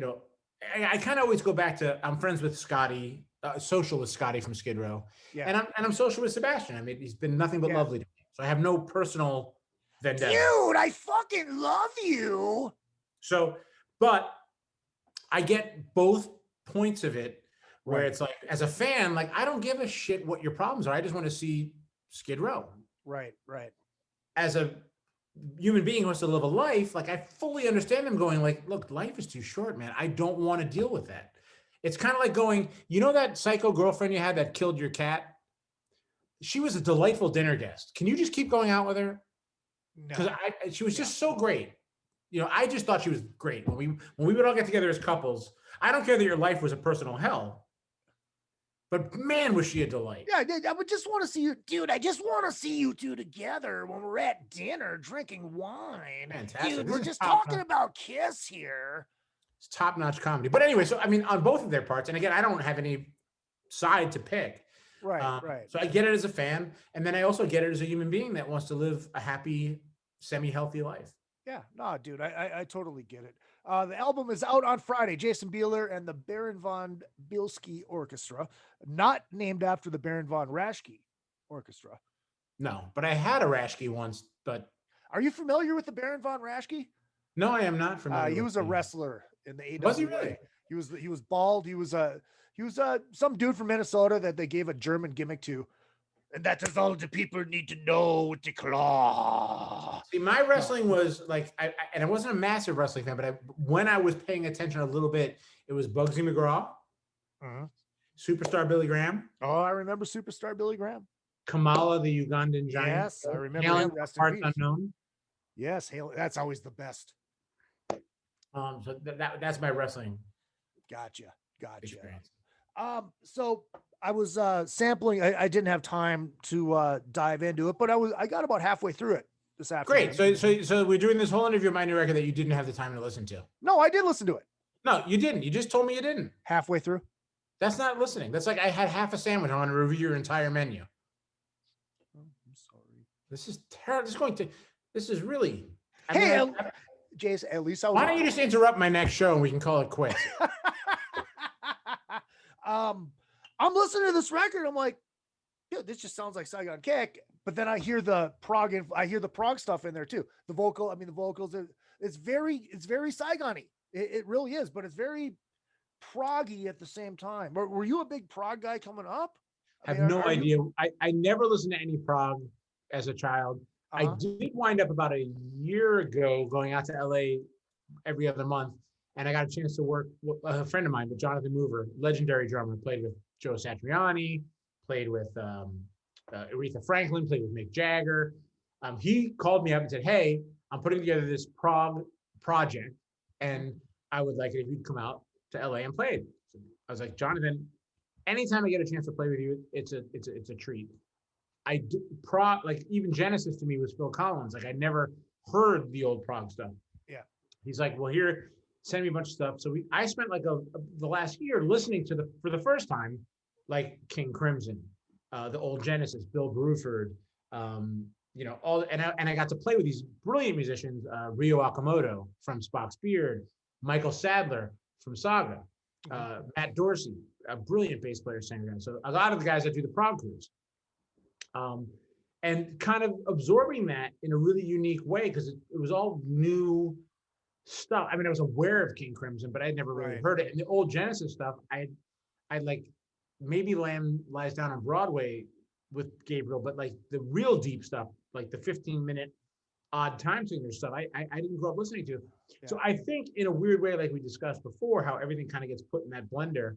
I kind of always go back to, I'm friends with Scotty, social with Scotty from Skid Row, and I'm social with Sebastian. I mean, he's been nothing but lovely to me. So I have no personal vendetta. Dude, I fucking love you. So, but I get both points of it, where it's like, as a fan, like, I don't give a shit what your problems are. I just want to see Skid Row. Right. As a human being who wants to live a life, like, I fully understand them going like, look, life is too short, man. I don't want to deal with that. It's kind of like going, that psycho girlfriend you had that killed your cat? She was a delightful dinner guest. Can you just keep going out with her? Because she was just so great. I just thought she was great. When we would all get together as couples, I don't care that your life was a personal hell, but man, was she a delight. Yeah, I would just want to see you, dude. I just want to see you two together when we're at dinner drinking wine. Fantastic. Dude, we're just talking about Kiss here. It's top-notch comedy. But anyway, so I mean, on both of their parts, and again, I don't have any side to pick. Right. So I get it as a fan, and then I also get it as a human being that wants to live a happy, semi-healthy life. Yeah, no, dude, I totally get it. The album is out on Friday. Jason Bieler and the Baron von Bielski Orchestra, not named after the Baron von Raschke Orchestra. No, but I had a Raschke once. But are you familiar with the Baron von Raschke? No, I am not familiar. He was a wrestler in the AWA. Was he really? He was bald. He was some dude from Minnesota that they gave a German gimmick to. And that is all the people need to know with the claw. See, my wrestling was like, and I wasn't a massive wrestling fan, but when I was paying attention a little bit, it was Bugsy McGraw, Superstar Billy Graham. Oh, I remember Superstar Billy Graham. Kamala, the Ugandan giant. Yes, I remember Halen, him. Rest in Parts peace. Unknown. Yes, that's always the best. So that's my wrestling. Gotcha. Experience. So I was sampling. I didn't have time to dive into it, but I got about halfway through it this afternoon. Great. So we're doing this whole interview of my new record that you didn't have the time to listen to. No, I did listen to it. No, you didn't. You just told me you didn't. Halfway through. That's not listening. That's like I had half a sandwich. I want to review your entire menu. I'm sorry. This is terrible. This is really. Jason, at least why don't you just interrupt my next show and we can call it quits? I'm listening to this record. I'm like, dude, this just sounds like Saigon Kick. But then I hear the prog stuff in there too. The vocals. It's very Saigon-y. It really is, but it's very proggy at the same time. Were you a big prog guy coming up? I have no idea. I never listened to any prog as a child. I did wind up about a year ago going out to LA every other month, and I got a chance to work with a friend of mine, with Jonathan Mover, legendary drummer, played with Joe Satriani, played with Aretha Franklin, played with Mick Jagger. He called me up and said, "Hey, I'm putting together this prog project, and I would like it if you'd come out to LA and play it." So I was like, "Jonathan, anytime I get a chance to play with you, it's a treat." Like even Genesis to me was Phil Collins. Like I never heard the old prog stuff. Yeah. He's like, "Well, here, send me a bunch of stuff." So I spent like the last year listening to for the first time, like King Crimson, the old Genesis, Bill Bruford, all, and I got to play with these brilliant musicians, Ryo Okamoto from Spock's Beard, Michael Sadler from Saga, Matt Dorsey, a brilliant bass player, singer. So a lot of the guys that do the prog crews. And kind of absorbing that in a really unique way, because it was all new stuff. I mean, I was aware of King Crimson, but I'd never really heard it. And the old Genesis stuff, I like maybe Lamb Lies Down on Broadway with Gabriel, but like the real deep stuff, like the 15-minute odd time singer stuff, I didn't grow up listening to. Yeah. So I think in a weird way, like we discussed before, how everything kind of gets put in that blender.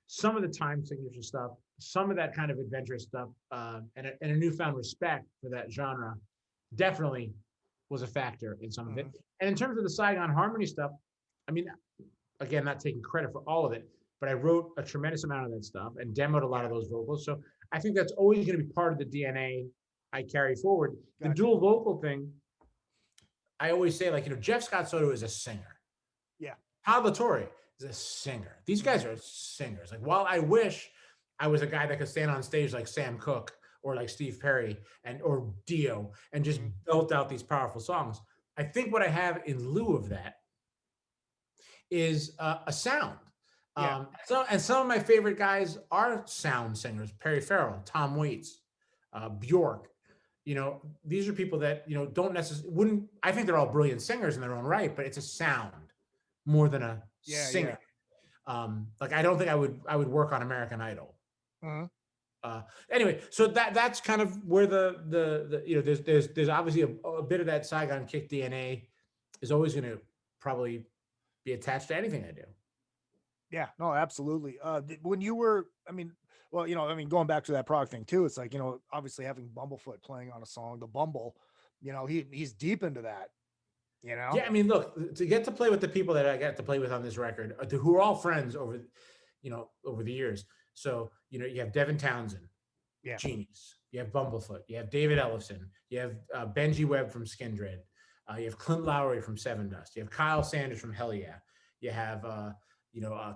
Some of the time signature stuff, some of that kind of adventurous stuff, and a newfound respect for that genre definitely was a factor in some of it. And in terms of the Saigon Harmony stuff, I mean, again, not taking credit for all of it, but I wrote a tremendous amount of that stuff and demoed a lot of those vocals. So I think that's always going to be part of the DNA I carry forward. Gotcha. The dual vocal thing, I always say, like, Jeff Scott Soto is a singer. Yeah. Hal LaTorre is a singer. These guys are singers. Like, while I wish I was a guy that could stand on stage like Sam Cooke or like Steve Perry or Dio and just belt out these powerful songs, I think what I have in lieu of that is a sound. Yeah. And some of my favorite guys are sound singers: Perry Farrell, Tom Waits, Bjork. These are people that don't necessarily I think they're all brilliant singers in their own right, but it's a sound more than a singer. Yeah. Like I don't think I would work on American Idol. Anyway, so that's kind of where there's obviously a bit of that Saigon Kick DNA is always going to probably be attached to anything I do. Yeah, no, absolutely. When you were, going back to that prog thing too, it's like, obviously having Bumblefoot playing on a song, the Bumble, he's deep into that, Yeah, I mean, look, to get to play with the people that I got to play with on this record, who are all friends over the years. So, you have Devin Townsend, genius. You have Bumblefoot. You have David Ellefson. You have Benji Webb from Skindred. You have Clint Lowry from Seven Dust. You have Kyle Sanders from Hell Yeah. You have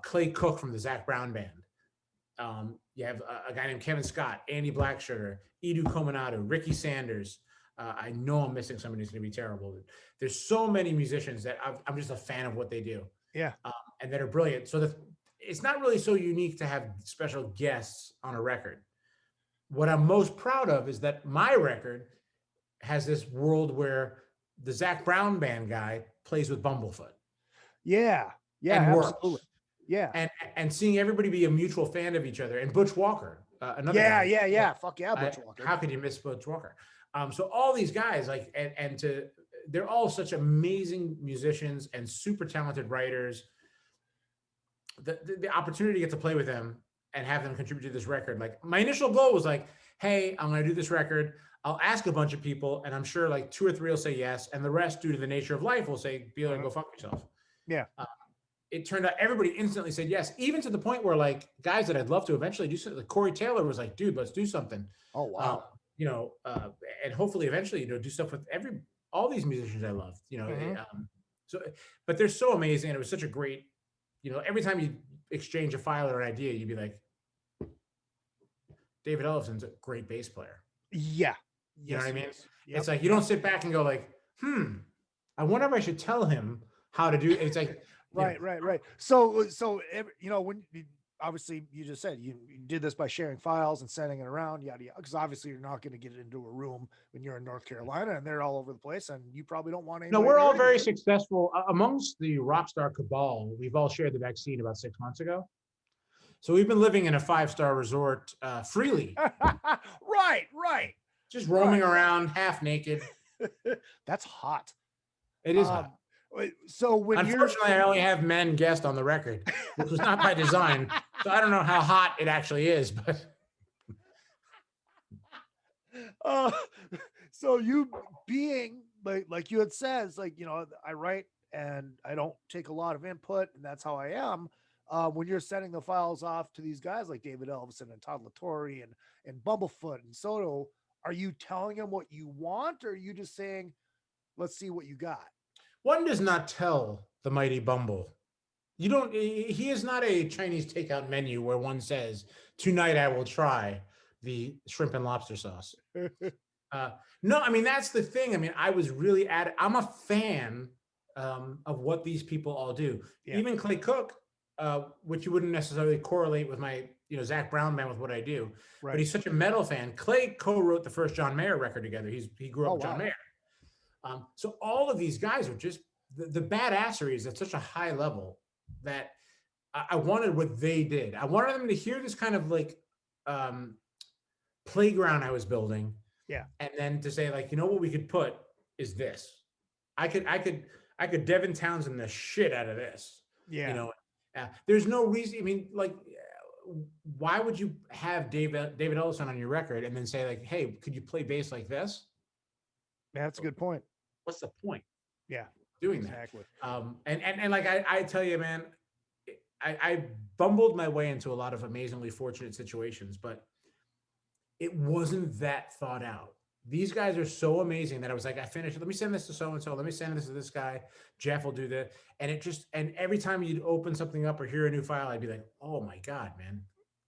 Clay Cook from the Zach Brown Band. You have a guy named Kevin Scott, Andy Blacksugar, Edu Kominatu, Ricky Sanders. I know I'm missing somebody who's going to be terrible. There's so many musicians that I'm just a fan of what they do. Yeah. And that are brilliant. So it's not really so unique to have special guests on a record. What I'm most proud of is that my record has this world where the Zac Brown band guy plays with Bumblefoot. Yeah. Yeah. And Absolutely. works. Yeah. And seeing everybody be a mutual fan of each other. And Butch Walker, another Yeah. guy. Yeah. Fuck yeah, Butch Walker. How could you miss Butch Walker? So all these guys, they're all such amazing musicians and super talented writers. The opportunity to get to play with them and have them contribute to this record. Like my initial goal was like, hey, I'm going to do this record. I'll ask a bunch of people, and I'm sure like 2 or 3 will say yes, and the rest, due to the nature of life, will say, Bieler, go fuck yourself. Yeah. It turned out everybody instantly said yes, even to the point where like guys that I'd love to eventually do something. Like Corey Taylor was like, dude, let's do something. Oh wow. And hopefully eventually, do stuff with all these musicians I love. But they're so amazing, and it was such a great. Every time you exchange a file or an idea, you'd be like, David Ellison's a great bass player. Yeah. You know what I mean? Yep. It's like, you don't sit back and go like, I wonder if I should tell him how to do it. It's like, right. So, when obviously you just said you did this by sharing files and sending it around, yada, yada, because obviously you're not going to get it into a room when you're in North Carolina and they're all over the place and you probably don't want any. No, we're all very successful amongst the rock star cabal. We've all shared the vaccine about 6 months ago. So we've been living in a 5-star resort freely. Right. Just roaming around half naked. That's hot. It is hot. So unfortunately, I only have men guest on the record, which was not by design. So I don't know how hot it actually is, but. So you being like you had says, I write and I don't take a lot of input, and that's how I am. When you're sending the files off to these guys like David Ellison and Todd LaTorre and Bumblefoot and Soto, are you telling them what you want, or are you just saying, let's see what you got? One does not tell the mighty Bumble. He is not a Chinese takeout menu where one says, tonight I will try the shrimp and lobster sauce. No, I mean, that's the thing. I mean, I'm a fan of what these people all do. Yeah. Even Clay Cook, which you wouldn't necessarily correlate with my, Zac Brown band with what I do, right. But he's such a metal fan. Clay co-wrote the first John Mayer record together. He grew up with John Mayer. So all of these guys are just the badassery is at such a high level that I wanted what they did. I wanted them to hear this kind of like playground I was building. Yeah. And then to say like, what we could put is this. I could Devin Townsend the shit out of this. Yeah. There's no reason. I mean, like, why would you have David Ellison on your record and then say like, hey, could you play bass like this? Yeah, that's a good point. What's the point? Yeah, doing exactly. That. And like I tell you, man, I bumbled my way into a lot of amazingly fortunate situations, but it wasn't that thought out. These guys are so amazing that I was like, I finished. Let me send this to so and so. Let me send this to this guy. Jeff will do that. And every time you'd open something up or hear a new file, I'd be like, oh my God, man,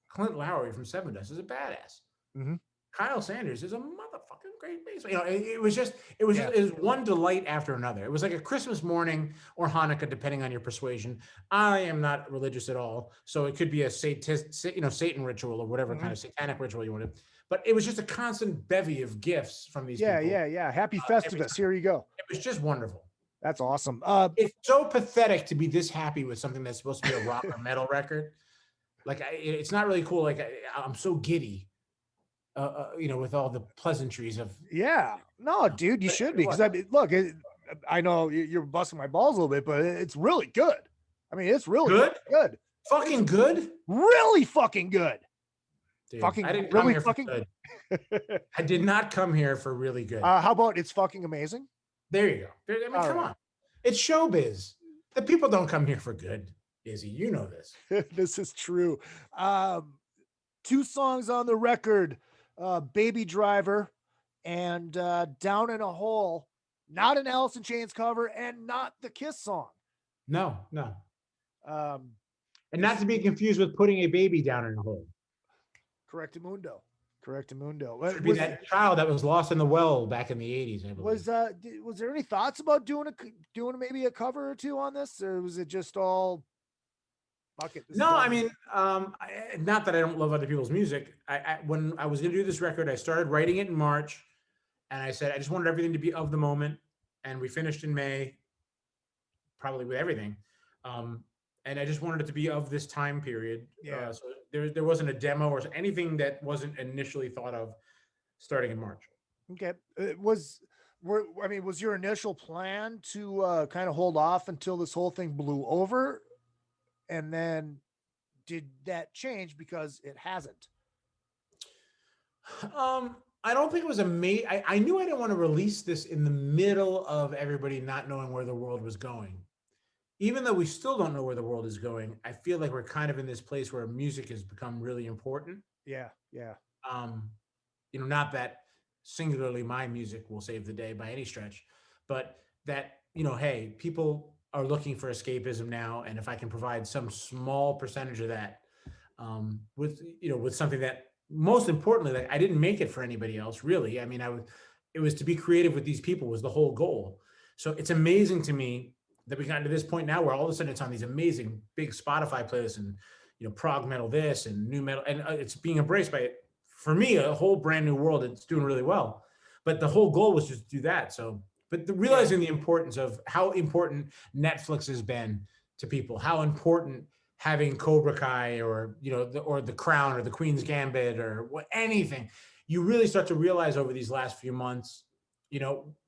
Clint Lowry from Seven Dust is a badass. Mm-hmm. Kyle Sanders is a motherfucking great bass. It was one delight after another. It was like a Christmas morning or Hanukkah, depending on your persuasion. I am not religious at all, so it could be a Satan ritual or whatever kind of satanic ritual you want to. But it was just a constant bevy of gifts from these people. Yeah. Happy Festivus. Here you go. It was just wonderful. That's awesome. It's so pathetic to be this happy with something that's supposed to be a rock or metal record. Like, it's not really cool. Like, I'm so giddy. With all the pleasantries of. Yeah, no, dude, you should be, because look, I know you're busting my balls a little bit, but it's really good. I mean, it's really good. Fucking good. Really fucking good. Dude, fucking I didn't really come here fucking for good. I did not come here for really good. How about it's fucking amazing? There you go. I mean, come on. It's showbiz. The people don't come here for good, Izzy. You know this. This is true. 2 songs on the record. Baby Driver and Down in a Hole, not an Alice in Chains cover and not the Kiss song. No. And not to be confused with Putting a Baby Down in a Hole. Correctamundo. Should be that child that was lost in the well back in the 80s, I believe. Was there any thoughts about doing maybe a cover or two on this, or was it just all fuck it? No, I mean, not that I don't love other people's music. When I was going to do this record, I started writing it in March, and I said I just wanted everything to be of the moment, and we finished in May, probably with everything. And I just wanted it to be of this time period. Yeah. So there wasn't a demo or anything that wasn't initially thought of starting in March. Okay. Was your initial plan to kind of hold off until this whole thing blew over? And then did that change because it hasn't? I don't think it was I knew I didn't want to release this in the middle of everybody not knowing where the world was going. Even though we still don't know where the world is going, I feel like we're kind of in this place where music has become really important. Yeah. Not that singularly my music will save the day by any stretch, but that, hey, people are looking for escapism now. And if I can provide some small percentage of that, with something that, most importantly, like I didn't make it for anybody else, really. I mean, it was to be creative with these people was the whole goal. So it's amazing to me that we got to this point now where all of a sudden it's on these amazing big Spotify playlists and, prog metal this and new metal, and it's being embraced by, for me, a whole brand new world. It's doing really well. But the whole goal was just to do that. So, realizing the importance of how important Netflix has been to people, how important having Cobra Kai or, or The Crown or The Queen's Gambit or anything, you really start to realize over these last few months,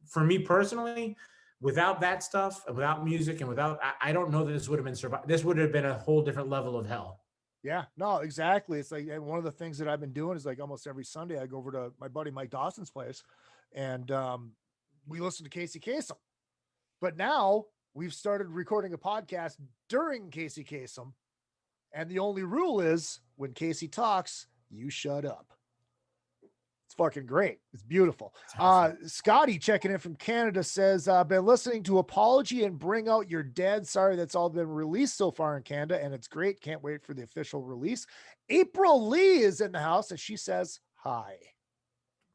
for me personally, without that stuff, without music and I don't know that this would have been survived. This would have been a whole different level of hell. Yeah, no, exactly. It's like one of the things that I've been doing is like almost every Sunday I go over to my buddy Mike Dawson's place and we listen to Casey Kasem. But now we've started recording a podcast during Casey Kasem. And the only rule is when Casey talks, you shut up. It's fucking great. It's beautiful. Scotty checking in from Canada says, been listening to Apology and Bring Out Your Dead. Sorry, that's all been released so far in Canada, and it's great. Can't wait for the official release. April Lee is in the house, and she says, hi.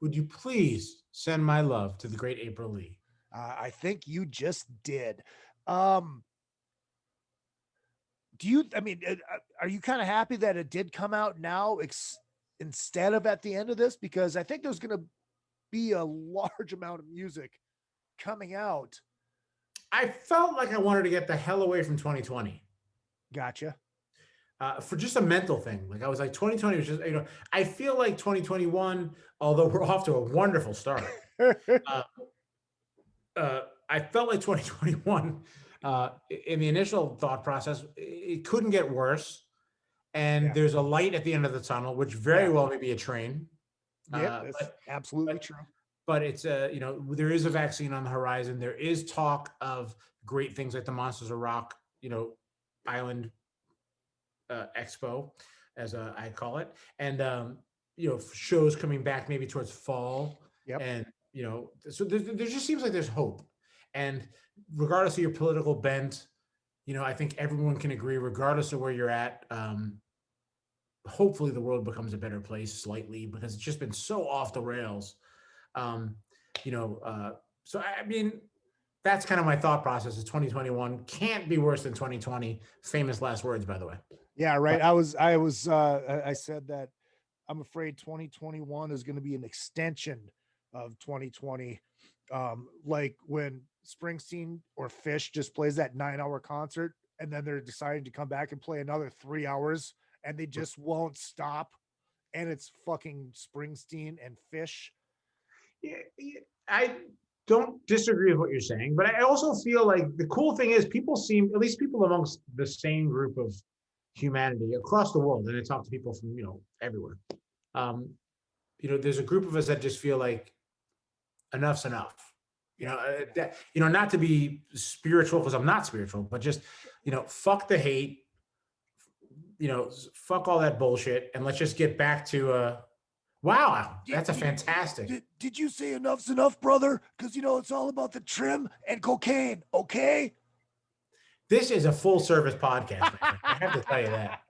Would you please send my love to the great April Lee? I think you just did. Are you kind of happy that it did come out now instead of at the end of this? Because I think there's going to be a large amount of music coming out. I felt like I wanted to get the hell away from 2020. Gotcha. For just a mental thing. Like I was like, 2020 was just, I feel like 2021, although we're off to a wonderful start. I felt like 2021, in the initial thought process, it couldn't get worse. And there's a light at the end of the tunnel, which very well may be a train. Yeah, that's absolutely true. But it's there is a vaccine on the horizon. There is talk of great things like the Monsters of Rock, Island Expo, as I call it, and shows coming back maybe towards fall. Yep. And so there just seems like there's hope. And regardless of your political bent, I think everyone can agree, regardless of where you're at, hopefully the world becomes a better place slightly, because it's just been so off the rails. So I mean, that's kind of my thought process. Is 2021 can't be worse than 2020. Famous last words, by the way. Yeah, right. I said that I'm afraid 2021 is going to be an extension of 2020. Like when Springsteen or Fish just plays that 9-hour concert and then they're deciding to come back and play another 3 hours and they just won't stop. And it's fucking Springsteen and Fish. Yeah, I don't disagree with what you're saying, but I also feel like the cool thing is people amongst the same group of humanity across the world, and I talk to people from, everywhere. There's a group of us that just feel like enough's enough. Not to be spiritual, because I'm not spiritual, but just, fuck the hate, fuck all that bullshit, and let's just get back to wow, that's a fantastic. Did you say enough's enough, brother? Because it's all about the trim and cocaine, okay? This is a full service podcast, man. I have to tell you that.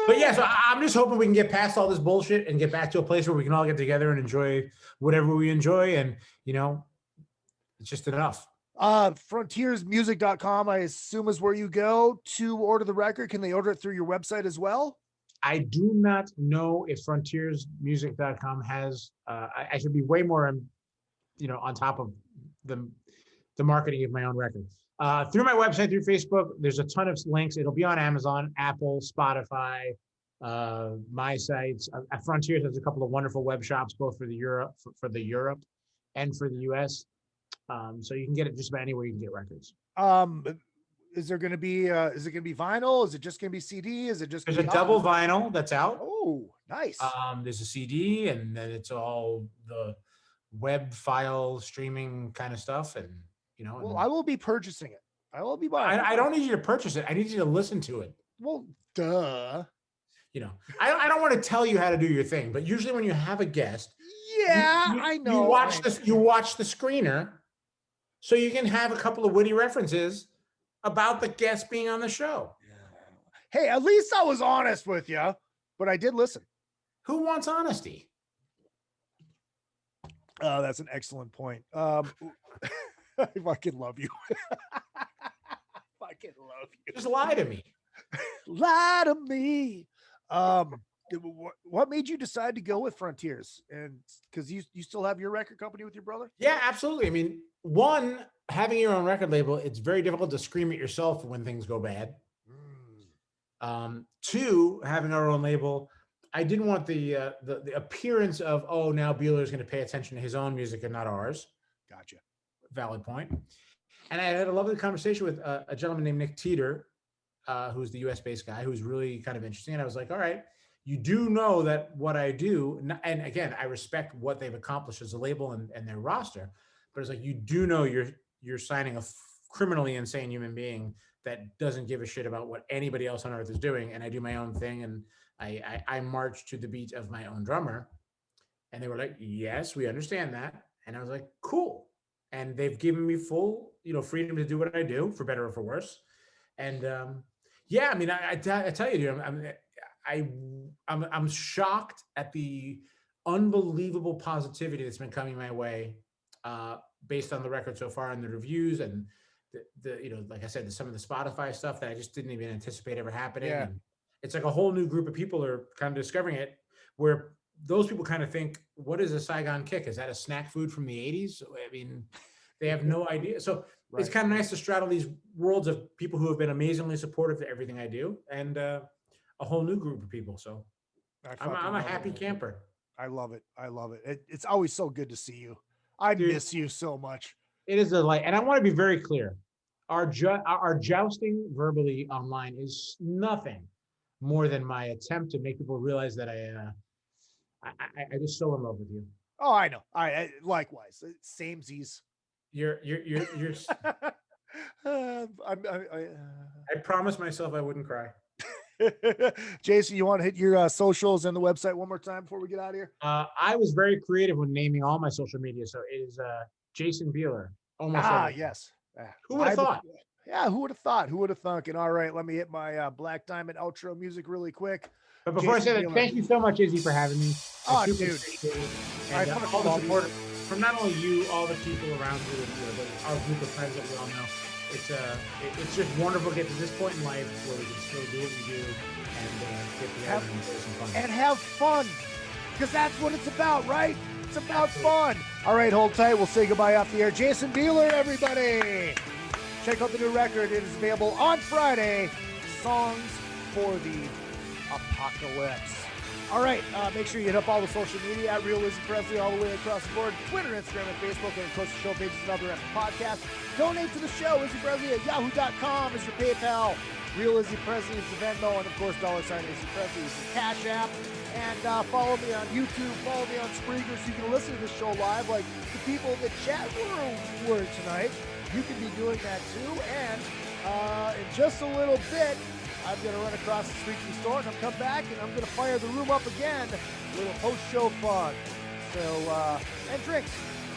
But yeah, so I'm just hoping we can get past all this bullshit and get back to a place where we can all get together and enjoy whatever we enjoy. And, you know, it's just enough. Frontiersmusic.com, I assume, is where you go to order the record. Can they order it through your website as well? I do not know if frontiersmusic.com has, I should be way more, you know, on top of the marketing of my own record. Through my website, through Facebook, there's a ton of links. It'll be on Amazon, Apple, Spotify, my sites. At Frontiers, there's a couple of wonderful web shops, both for the Europe and for the US. So you can get it just about anywhere you can get records. Is there going to be, is it going to be vinyl? Is it just going to be CD? Is it just There's a double vinyl that's out. Oh, nice. There's a CD, and then it's all the web file streaming kind of stuff. And, you know, well, I will be purchasing it. I will be buying it. I don't need you to purchase it. I need you to listen to it. Well, duh. You know, I don't want to tell you how to do your thing, but usually when you have a guest, I know. You watch the screener, so you can have a couple of witty references about the guest being on the show. Hey, at least I was honest with you, but I did listen. Who wants honesty? That's an excellent point. I fucking love you. Fucking love you. Just lie to me. Lie to me. What made you decide to go with Frontiers? And because you still have your record company with your brother? Yeah, absolutely. I mean, one, having your own record label, it's very difficult to scream at yourself when things go bad. Two, having our own label, I didn't want the appearance of, oh, now Bieler is going to pay attention to his own music and not ours. Gotcha. Valid point. And I had a lovely conversation with a gentleman named Nick Teeter, who's the US-based guy, who's really kind of interesting. And I was like, all right, you do know that what I do, and again, I respect what they've accomplished as a label and their roster, but it's like, you do know you're signing a criminally insane human being that doesn't give a shit about what anybody else on earth is doing. And I do my own thing, and I march to the beat of my own drummer. And they were like, yes, we understand that. And I was like, cool. And they've given me full, freedom to do what I do, for better or for worse. And yeah, I mean, I tell you, dude, I'm shocked at the unbelievable positivity that's been coming my way, based on the record so far and the reviews and the like I said, some of the Spotify stuff that I just didn't even anticipate ever happening. Yeah. And it's like a whole new group of people are kind of discovering it, where those people kind of think, what is a Saigon Kick? Is that a snack food from the 80s? I mean, they have no idea. So It's kind of nice to straddle these worlds of people who have been amazingly supportive to everything I do, and a whole new group of people. So I'm a happy camper. I love it. I love it. It's always so good to see you. I miss you so much. It is a delight. And I want to be very clear. Our jousting verbally online is nothing more than my attempt to make people realize that I just so in love with you. Oh, I know. I likewise. Samesies. You're I promised myself I wouldn't cry. Jason, you want to hit your socials and the website one more time before we get out of here? I was very creative when naming all my social media, so it is Jason Bieler. Almost everything. Yes. Who would have thought? Yeah, who would have thought? Who would have thunk? And all right, let me hit my Black Diamond outro music really quick. But before I say that, thank you so much, Izzy, for having me. Oh, dude. And all the support from not only you, all the people around you, and our group of friends that we all know. It's just wonderful to get to this point in life where we can still do what we do and get together and enjoy some fun. And have fun, because that's what it's about, right? It's about fun. All right, hold tight. We'll say goodbye off the air. Jason Bieler, everybody. Check out the new record. It is available on Friday. Songs for the Apocalypse. All right, make sure you hit up all the social media at Real Izzy Presley all the way across the board. Twitter, Instagram, and Facebook, and of course the show pages and other podcasts. Donate to the show. Izzy Presley at yahoo.com is your PayPal. Real Izzy Presley is the Venmo, and of course $sign Izzy Presley is the Cash App. And follow me on YouTube, follow me on Spreaker, so you can listen to the show live like the people in the chat were tonight. You can be doing that too. And in just a little bit, I'm going to run across the street to the store, and I'll come back, and I'm going to fire the room up again. A little post-show fun. So, and drinks.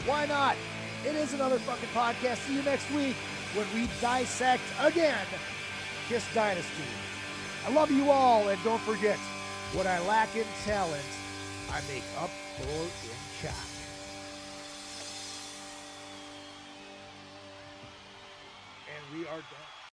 Why not? It is another fucking podcast. See you next week when we dissect again Kiss Dynasty. I love you all, and don't forget, what I lack in talent, I make up for in chat. And we are done.